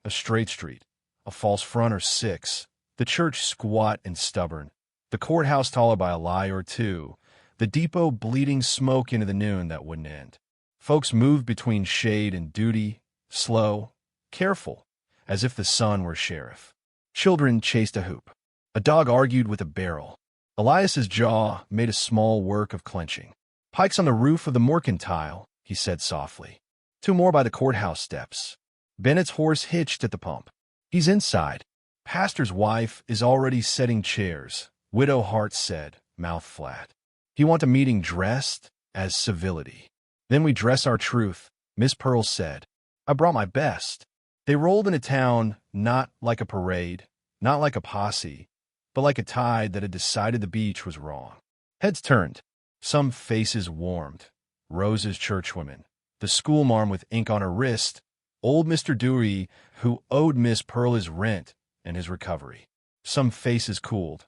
A straight street, a false front or six, the church squat and stubborn, the courthouse taller by a lie or two, the depot bleeding smoke into the noon that wouldn't end. Folks moved between shade and duty, slow, careful, as if the sun were sheriff. Children chased a hoop. A dog argued with a barrel. Elias's jaw made a small work of clenching. "Pikes on the roof of the mercantile," he said softly. "Two more by the courthouse steps." Bennett's horse hitched at the pump. "He's inside. Pastor's wife is already setting chairs," Widow Hart said, mouth flat. "He want a meeting dressed as civility." "Then we dress our truth," Miss Pearl said. "I brought my best." They rolled into town, not like a parade, not like a posse, but like a tide that had decided the beach was wrong. Heads turned. Some faces warmed. Rosa's churchwomen, the schoolmarm with ink on her wrist, old Mr. Dewey, who owed Miss Pearl his rent and his recovery. Some faces cooled.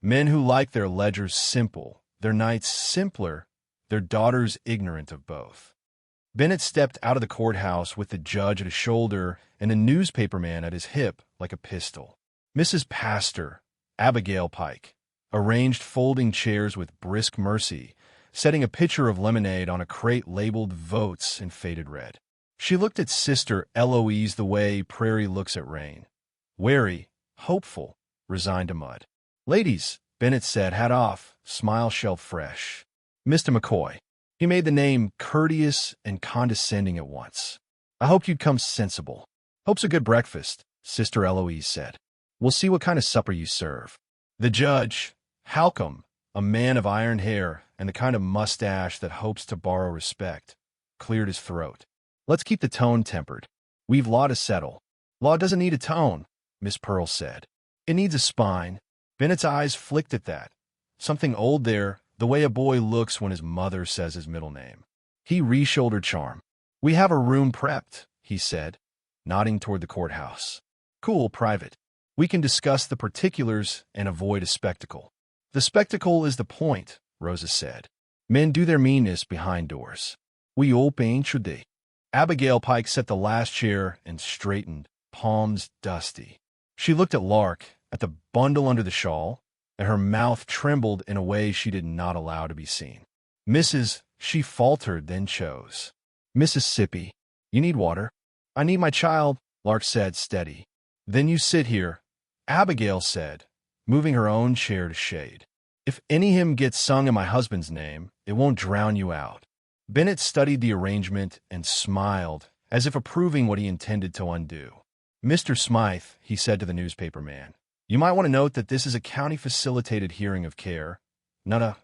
Men who liked their ledgers simple, their nights simpler, their daughters ignorant of both. Bennett stepped out of the courthouse with the judge at his shoulder and a newspaperman at his hip like a pistol. Mrs. Pastor, Abigail Pike, arranged folding chairs with brisk mercy, setting a pitcher of lemonade on a crate labeled Votes in faded red. She looked at Sister Eloise the way prairie looks at rain. Wary, hopeful, resigned to mud. "Ladies," Bennett said, hat off, smile shell fresh. "Mr. McCoy." He made the name courteous and condescending at once. "I hoped you'd come sensible." "Hope's a good breakfast," Sister Eloise said. "We'll see what kind of supper you serve." The judge, Halcombe, a man of iron hair and the kind of mustache that hopes to borrow respect, cleared his throat. "Let's keep the tone tempered. We've law to settle." "Law doesn't need a tone," Miss Pearl said. "It needs a spine." Bennett's eyes flicked at that. Something old there, the way a boy looks when his mother says his middle name. He re-shouldered charm. "We have a room prepped," he said, nodding toward the courthouse. "Cool, private. We can discuss the particulars and avoid a spectacle." "The spectacle is the point," Rosa said. "Men do their meanness behind doors. We all paint, should they?" Abigail Pike set the last chair and straightened, palms dusty. She looked at Lark, at the bundle under the shawl, and her mouth trembled in a way she did not allow to be seen. "Mrs." She faltered, then chose. "Mississippi. You need water?" "I need my child," Lark said, steady. "Then you sit here," Abigail said, moving her own chair to shade. "If any hymn gets sung in my husband's name, it won't drown you out." Bennett studied the arrangement and smiled, as if approving what he intended to undo. "Mr. Smythe," he said to the newspaper man, "you might want to note that this is a county-facilitated hearing of care, not a,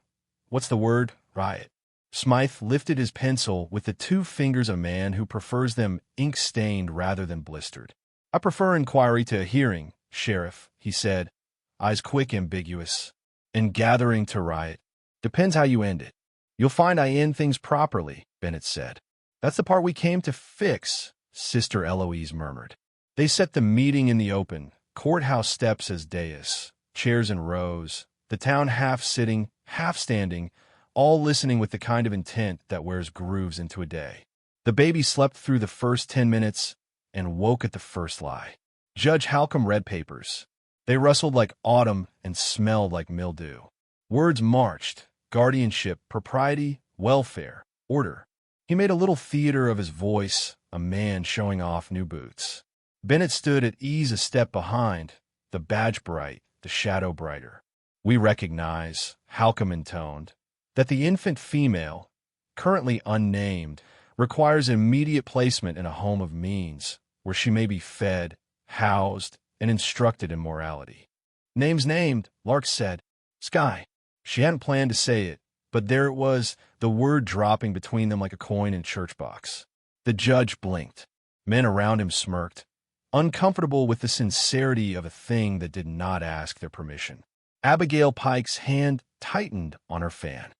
what's the word, riot." Smythe lifted his pencil with the two fingers of a man who prefers them ink-stained rather than blistered. "I prefer inquiry to a hearing, Sheriff," he said, eyes quick, ambiguous. "And gathering to riot. Depends how you end it." "You'll find I end things properly," Bennett said. "That's the part we came to fix," Sister Eloise murmured. They set the meeting in the open, courthouse steps as dais, chairs in rows, the town half sitting, half standing, all listening with the kind of intent that wears grooves into a day. The baby slept through the first 10 minutes and woke at the first lie. Judge Halcombe read papers. They rustled like autumn and smelled like mildew. Words marched: guardianship, propriety, welfare, order. He made a little theater of his voice, a man showing off new boots. Bennett stood at ease a step behind, the badge bright, the shadow brighter. We recognize, Halcom intoned, that the infant female, currently unnamed, requires immediate placement in a home of means, where she may be fed, housed, and instructed in morality. Name's named, Lark said. Sky. She hadn't planned to say it, but there it was, the word dropping between them like a coin in a church box. The judge blinked. Men around him smirked, uncomfortable with the sincerity of a thing that did not ask their permission. Abigail Pike's hand tightened on her fan.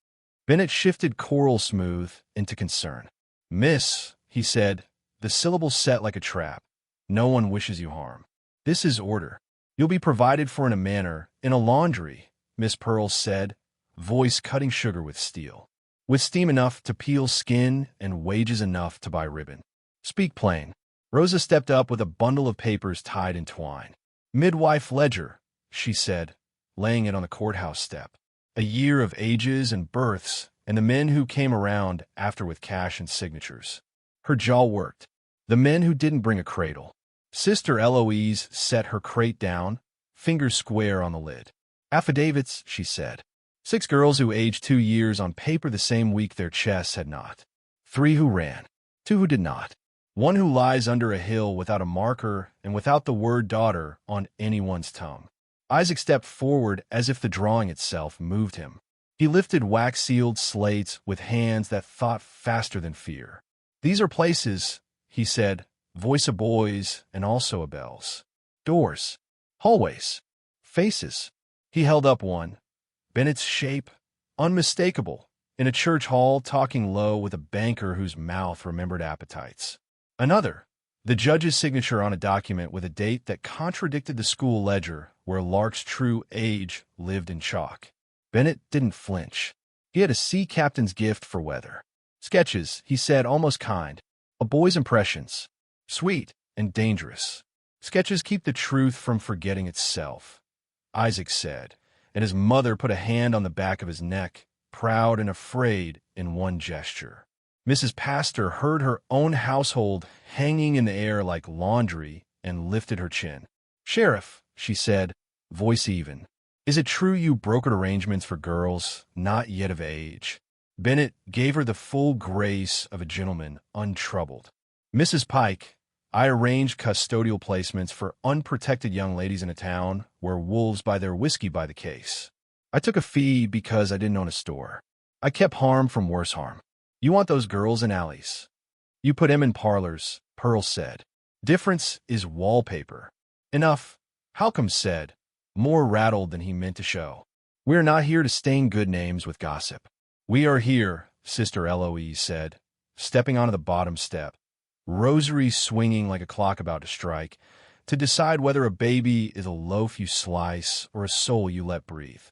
Bennett shifted coral smooth into concern. Miss, he said, the syllable set like a trap. No one wishes you harm. This is order. You'll be provided for in a manner, in a laundry, Miss Pearl said, voice cutting sugar with steel. With steam enough to peel skin and wages enough to buy ribbon. Speak plain. Rosa stepped up with a bundle of papers tied in twine. Midwife ledger, she said, laying it on the courthouse step. A year of ages and births, and the men who came around after with cash and signatures. Her jaw worked. The men who didn't bring a cradle. Sister Eloise set her crate down, fingers square on the lid. Affidavits, she said. 6 girls who aged 2 years on paper the same week their chests had not. 3 who ran. 2 who did not. 1 who lies under a hill without a marker and without the word daughter on anyone's tongue. Isaac stepped forward as if the drawing itself moved him. He lifted wax-sealed slates with hands that thought faster than fear. These are places, he said, voice of boys and also a bells. Doors. Hallways. Faces. He held up one. Bennett's shape, unmistakable, in a church hall talking low with a banker whose mouth remembered appetites. Another. The judge's signature on a document with a date that contradicted the school ledger where Lark's true age lived in chalk. Bennett didn't flinch. He had a sea captain's gift for weather. Sketches, he said, almost kind. A boy's impressions. Sweet and dangerous. Sketches keep the truth from forgetting itself, Isaac said, and his mother put a hand on the back of his neck, proud and afraid in one gesture. Mrs. Pastor heard her own household hanging in the air like laundry and lifted her chin. Sheriff, she said, voice even, is it true you brokered arrangements for girls not yet of age? Bennett gave her the full grace of a gentleman untroubled. Mrs. Pike, I arranged custodial placements for unprotected young ladies in a town where wolves buy their whiskey by the case. I took a fee because I didn't own a store. I kept harm from worse harm. You want those girls in alleys. You put them in parlors, Pearl said. Difference is wallpaper. Enough, Halcom said, more rattled than he meant to show. We are not here to stain good names with gossip. We are here, Sister Eloise said, stepping onto the bottom step, rosary swinging like a clock about to strike, to decide whether a baby is a loaf you slice or a soul you let breathe.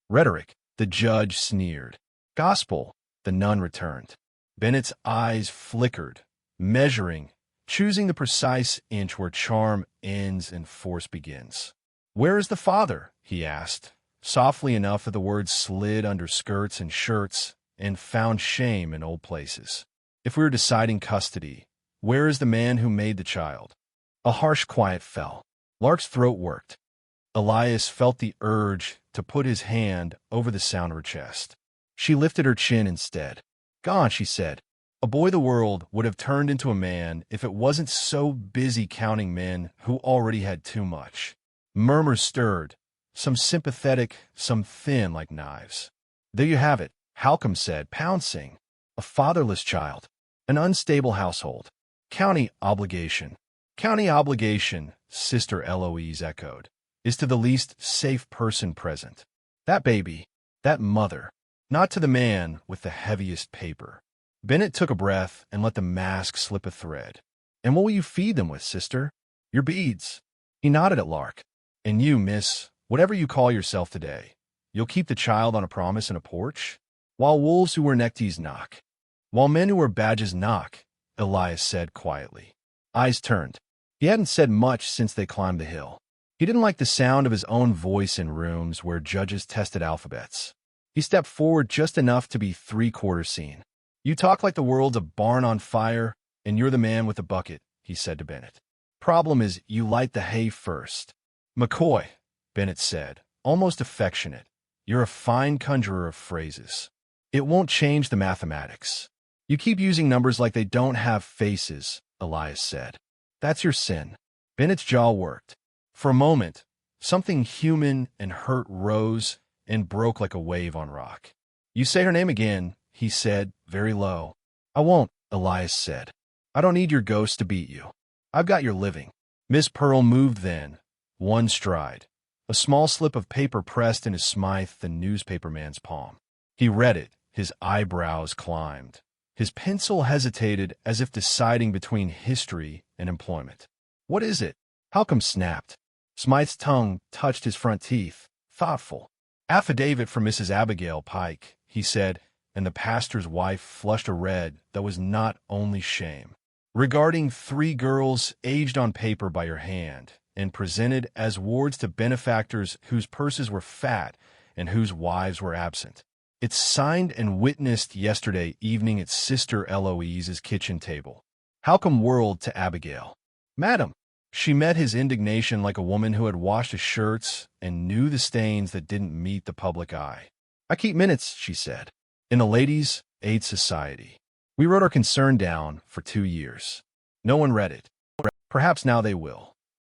Rhetoric, the judge sneered. Gospel, the nun returned. Bennett's eyes flickered, measuring, choosing the precise inch where charm ends and force begins. Where is the father? He asked, softly enough that the words slid under skirts and shirts and found shame in old places. If we were deciding custody, where is the man who made the child? A harsh quiet fell. Lark's throat worked. Elias felt the urge to put his hand over the sound of her chest. She lifted her chin instead. Gone, she said. A boy the world would have turned into a man if it wasn't so busy counting men who already had too much. Murmurs stirred, some sympathetic, some thin like knives. There you have it, Halcom said, pouncing. A fatherless child. An unstable household. County obligation. County obligation, Sister Eloise echoed, is to the least safe person present. That baby, that mother. Not to the man with the heaviest paper. Bennett took a breath and let the mask slip a thread. And what will you feed them with, sister? Your beads. He nodded at Lark. And you, miss, whatever you call yourself today, you'll keep the child on a promise in a porch? While wolves who wear neckties knock. While men who wear badges knock, Elias said quietly. Eyes turned. He hadn't said much since they climbed the hill. He didn't like the sound of his own voice in rooms where judges tested alphabets. He stepped forward just enough to be three-quarters seen. You talk like the world's a barn on fire, and you're the man with the bucket, he said to Bennett. Problem is, you light the hay first. McCoy, Bennett said, almost affectionate, you're a fine conjurer of phrases. It won't change the mathematics. You keep using numbers like they don't have faces, Elias said. That's your sin. Bennett's jaw worked. For a moment, something human and hurt rose and broke like a wave on rock. You say her name again, he said, very low. I won't, Elias said. I don't need your ghost to beat you. I've got your living. Miss Pearl moved then, one stride. A small slip of paper pressed into Smythe, the newspaperman's palm. He read it, his eyebrows climbed. His pencil hesitated as if deciding between history and employment. What is it? Halcombe snapped. Smythe's tongue touched his front teeth, thoughtful. Affidavit from Mrs. Abigail Pike, he said, and the pastor's wife flushed a red that was not only shame. Regarding 3 girls aged on paper by her hand and presented as wards to benefactors whose purses were fat and whose wives were absent. It's signed and witnessed yesterday evening at Sister Eloise's kitchen table. Halcombe whirled to Abigail. Madam. She met his indignation like a woman who had washed his shirts and knew the stains that didn't meet the public eye. I keep minutes, she said, in the Ladies' Aid Society. We wrote our concern down for 2 years. No one read it. Perhaps now they will.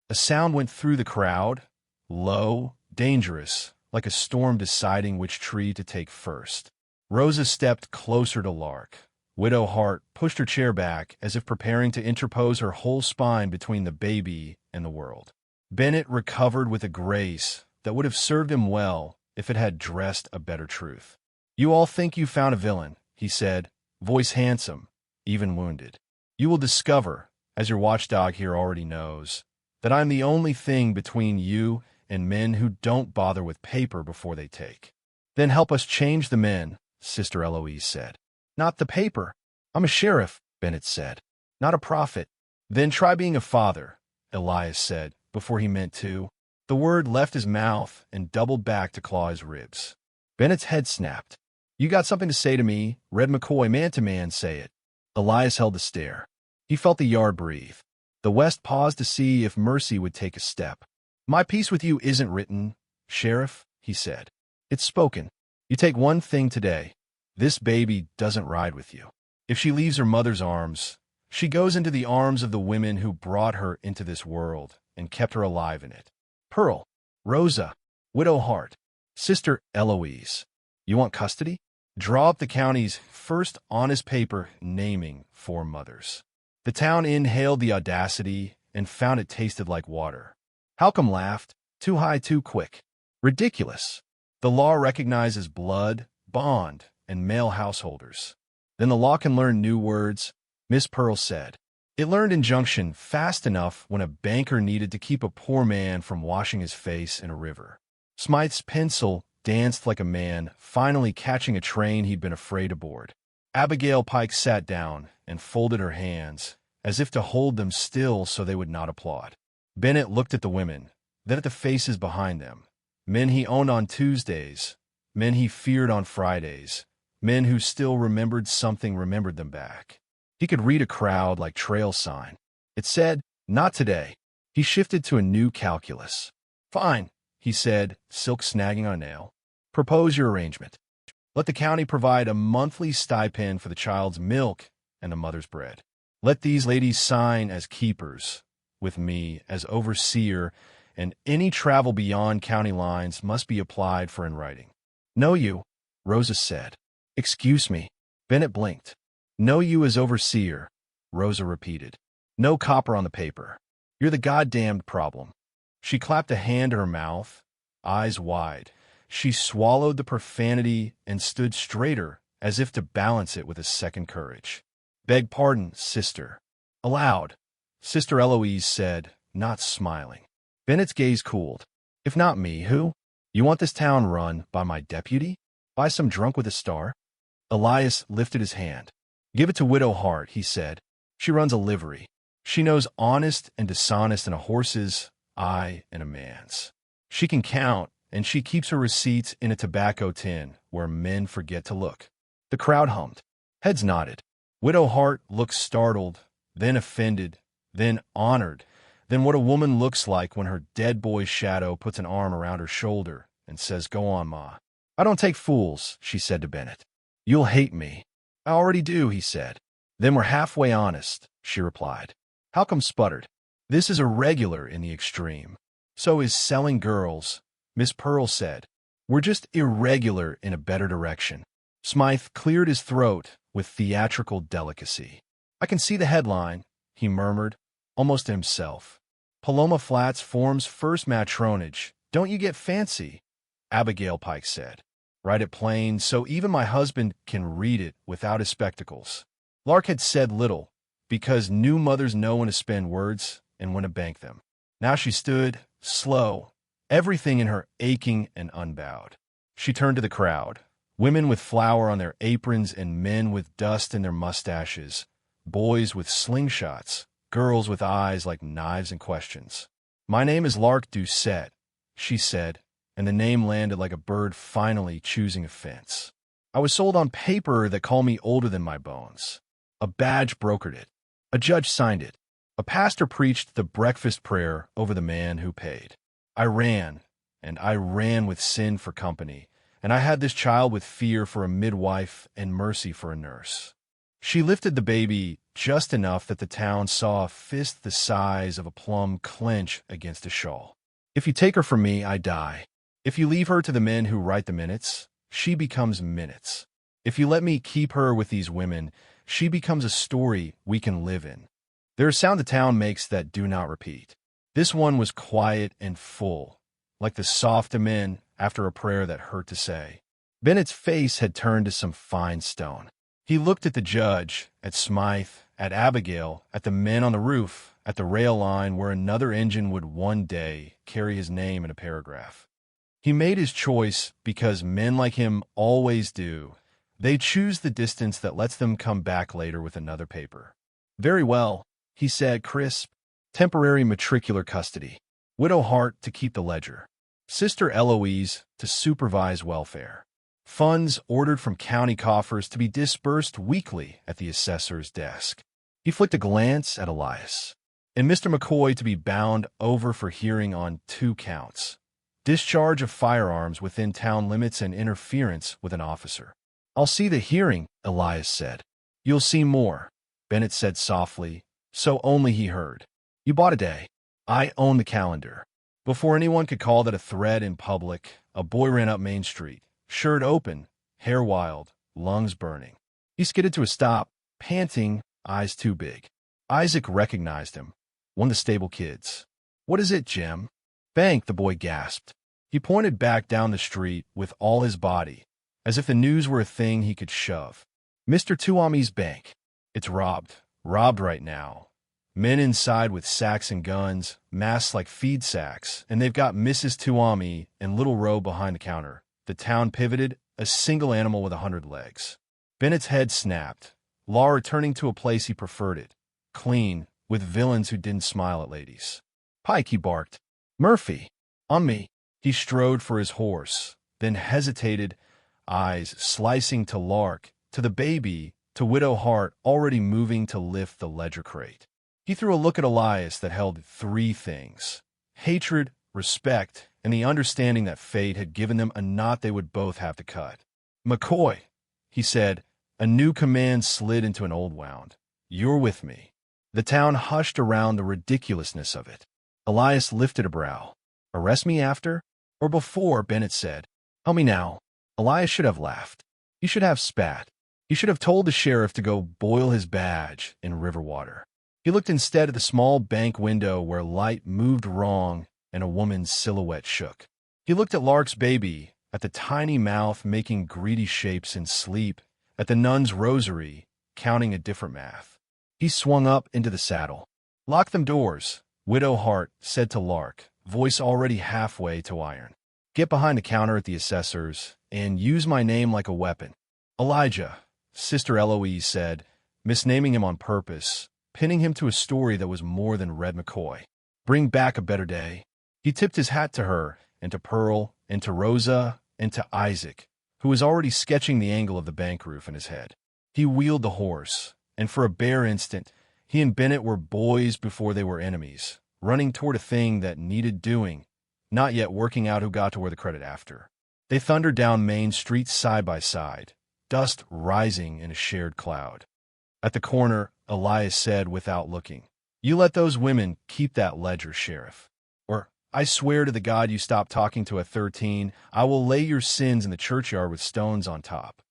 A sound went through the crowd, low, dangerous, like a storm deciding which tree to take first. Rosa stepped closer to Lark. Widow Hart pushed her chair back as if preparing to interpose her whole spine between the baby and the world. Bennett recovered with a grace that would have served him well if it had dressed a better truth. You all think you found a villain, he said, voice handsome, even wounded. You will discover, as your watchdog here already knows, that I'm the only thing between you and men who don't bother with paper before they take. Then help us change the men, Sister Eloise said. Not the paper. I'm a sheriff, Bennett said. Not a prophet. Then try being a father, Elias said, before he meant to. The word left his mouth and doubled back to claw his ribs. Bennett's head snapped. You got something to say to me? Red McCoy, man to man, say it. Elias held the stare. He felt the yard breathe. The West paused to see if Mercy would take a step. My peace with you isn't written, Sheriff, he said. It's spoken. You take one thing today. This baby doesn't ride with you. If she leaves her mother's arms, she goes into the arms of the women who brought her into this world and kept her alive in it. Pearl, Rosa, Widow Hart, Sister Eloise. You want custody? Draw up the county's first honest paper naming 4 mothers. The town inhaled the audacity and found it tasted like water. Halcombe laughed. Too high, too quick. Ridiculous. The law recognizes blood, bond, and male householders. Then the law can learn new words, Miss Pearl said. It learned injunction fast enough when a banker needed to keep a poor man from washing his face in a river. Smythe's pencil danced like a man finally catching a train he'd been afraid to board. Abigail Pike sat down and folded her hands, as if to hold them still so they would not applaud. Bennett looked at the women, then at the faces behind them. Men he owned on Tuesdays, men he feared on Fridays, men who still remembered something remembered them back. He could read a crowd like trail sign. It said, not today. He shifted to a new calculus. Fine, he said, silk snagging on a nail. Propose your arrangement. Let the county provide a monthly stipend for the child's milk and the mother's bread. Let these ladies sign as keepers, with me as overseer, and any travel beyond county lines must be applied for in writing. Know you, Rosa said. Excuse me. Bennett blinked. Know you as overseer, Rosa repeated. No copper on the paper. You're the goddamned problem. She clapped a hand to her mouth, eyes wide. She swallowed the profanity and stood straighter as if to balance it with a second courage. Beg pardon, sister. Aloud, Sister Eloise said, not smiling. Bennett's gaze cooled. If not me, who? You want this town run by my deputy? By some drunk with a star? Elias lifted his hand. Give it to Widow Hart, he said. She runs a livery. She knows honest and dishonest in a horse's, eye in a man's. She can count, and she keeps her receipts in a tobacco tin where men forget to look. The crowd hummed. Heads nodded. Widow Hart looked startled, then offended, then honored, then what a woman looks like when her dead boy's shadow puts an arm around her shoulder and says, "Go on, Ma." "I don't take fools," she said to Bennett. "You'll hate me." "I already do," he said. "Then we're halfway honest," she replied. Halcombe sputtered. "This is irregular in the extreme." "So is selling girls," Miss Pearl said. "We're just irregular in a better direction." Smythe cleared his throat with theatrical delicacy. "I can see the headline," he murmured, almost to himself. "Paloma Flats forms first matronage. Don't you get fancy?" Abigail Pike said. "Write it plain so even my husband can read it without his spectacles." Lark had said little, because new mothers know when to spend words and when to bank them. Now she stood, slow, everything in her aching and unbowed. She turned to the crowd, women with flour on their aprons and men with dust in their mustaches, boys with slingshots, girls with eyes like knives and questions. "My name is Lark Doucette," she said, and the name landed like a bird finally choosing a fence. "I was sold on paper that called me older than my bones. A badge brokered it. A judge signed it. A pastor preached the breakfast prayer over the man who paid. I ran, and I ran with sin for company, and I had this child with fear for a midwife and mercy for a nurse." She lifted the baby just enough that the town saw a fist the size of a plum clench against a shawl. "If you take her from me, I die. If you leave her to the men who write the minutes, she becomes minutes. If you let me keep her with these women, she becomes a story we can live in." There's a sound the town makes that do not repeat. This one was quiet and full, like the soft amen after a prayer that hurt to say. Bennett's face had turned to some fine stone. He looked at the judge, at Smythe, at Abigail, at the men on the roof, at the rail line where another engine would one day carry his name in a paragraph. He made his choice because men like him always do. They choose the distance that lets them come back later with another paper. "Very well," he said, crisp. "Temporary matricular custody. Widow Hart to keep the ledger. Sister Eloise to supervise welfare. Funds ordered from county coffers to be disbursed weekly at the assessor's desk." He flicked a glance at Elias. "And Mr. McCoy to be bound over for hearing on 2 counts. Discharge of firearms within town limits and interference with an officer." "I'll see the hearing," Elias said. "You'll see more," Bennett said softly, so only he heard. "You bought a day. I own the calendar." Before anyone could call that a threat in public, a boy ran up Main Street, shirt open, hair wild, lungs burning. He skidded to a stop, panting, eyes too big. Isaac recognized him, one of the stable kids. "What is it, Jim?" "Bank," the boy gasped. He pointed back down the street with all his body, as if the news were a thing he could shove. "Mr. Tuomi's bank. It's robbed right now. Men inside with sacks and guns, masked like feed sacks, and they've got Mrs. Tuomi and little Roe behind the counter." The town pivoted, a single animal with 100 legs. Bennett's head snapped, law returning to a place he preferred it, clean, with villains who didn't smile at ladies. "Pike," he barked. "Murphy, on me." He strode for his horse, then hesitated, eyes slicing to Lark, to the baby, to Widow Hart already moving to lift the ledger crate. He threw a look at Elias that held 3 things: hatred, respect, and the understanding that fate had given them a knot they would both have to cut. "McCoy," he said, a new command slid into an old wound. "You're with me." The town hushed around the ridiculousness of it. Elias lifted a brow. "Arrest me after? Or before?" Bennett said. "Tell me now." Elias should have laughed. He should have spat. He should have told the sheriff to go boil his badge in river water. He looked instead at the small bank window where light moved wrong and a woman's silhouette shook. He looked at Lark's baby, at the tiny mouth making greedy shapes in sleep, at the nun's rosary, counting a different math. He swung up into the saddle. "Lock them doors," Widow Hart said to Lark, voice already halfway to iron. "Get behind the counter at the assessor's and use my name like a weapon." "Elijah," Sister Eloise said, misnaming him on purpose, pinning him to a story that was more than Red McCoy. "Bring back a better day." He tipped his hat to her, and to Pearl, and to Rosa, and to Isaac, who was already sketching the angle of the bank roof in his head. He wheeled the horse, and for a bare instant, he and Bennett were boys before they were enemies, running toward a thing that needed doing, not yet working out who got to where the credit after. They thundered down Main Street side by side, dust rising in a shared cloud. At the corner, Elias said without looking, "You let those women keep that ledger, Sheriff. Or, I swear to the God you stop talking to a 13, I will lay your sins in the churchyard with stones on top."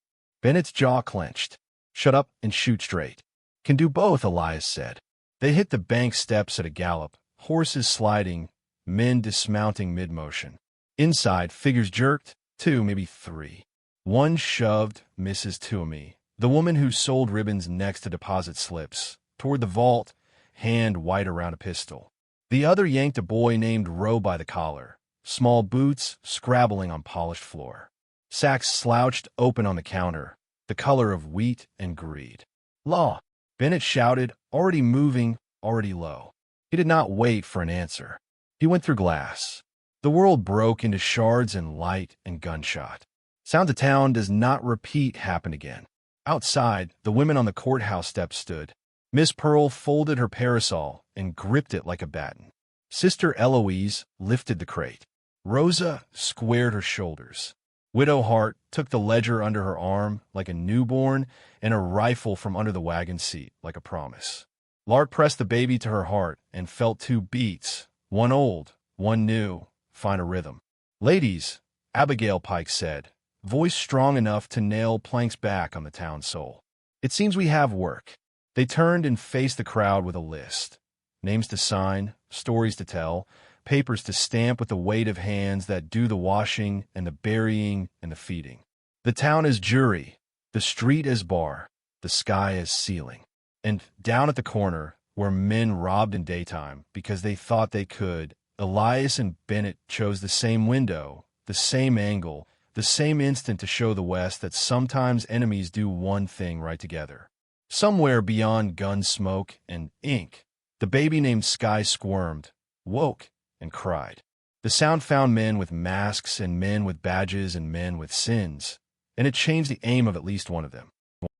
Bennett's jaw clenched. "Shut up and shoot straight." "Can do both," Elias said. They hit the bank steps at a gallop, horses sliding, men dismounting mid-motion. Inside, figures jerked, 2, maybe 3. One shoved Mrs. Tuomy, the woman who sold ribbons next to deposit slips, toward the vault, hand white around a pistol. The other yanked a boy named Roe by the collar, small boots scrabbling on polished floor. Sacks slouched open on the counter, the color of wheat and greed. "Law!" Bennett shouted, already moving, already low. He did not wait for an answer. He went through glass. The world broke into shards and light and gunshot. Sound of town does not repeat happened again. Outside, the women on the courthouse steps stood. Miss Pearl folded her parasol and gripped it like a baton. Sister Eloise lifted the crate. Rosa squared her shoulders. Widow Hart took the ledger under her arm like a newborn and a rifle from under the wagon seat like a promise. Lark pressed the baby to her heart and felt 2 beats, one old, one new, find a rhythm. "Ladies," Abigail Pike said, voice strong enough to nail Plank's back on the town soul. "It seems we have work." They turned and faced the crowd with a list. Names to sign, stories to tell, papers to stamp with the weight of hands that do the washing and the burying and the feeding. The town as jury, the street as bar, the sky as ceiling. And down at the corner, where men robbed in daytime because they thought they could, Elias and Bennett chose the same window, the same angle, the same instant to show the West that sometimes enemies do one thing right together. Somewhere beyond gun smoke and ink, the baby named Sky squirmed, woke, and cried. The sound found men with masks and men with badges and men with sins, and it changed the aim of at least one of them.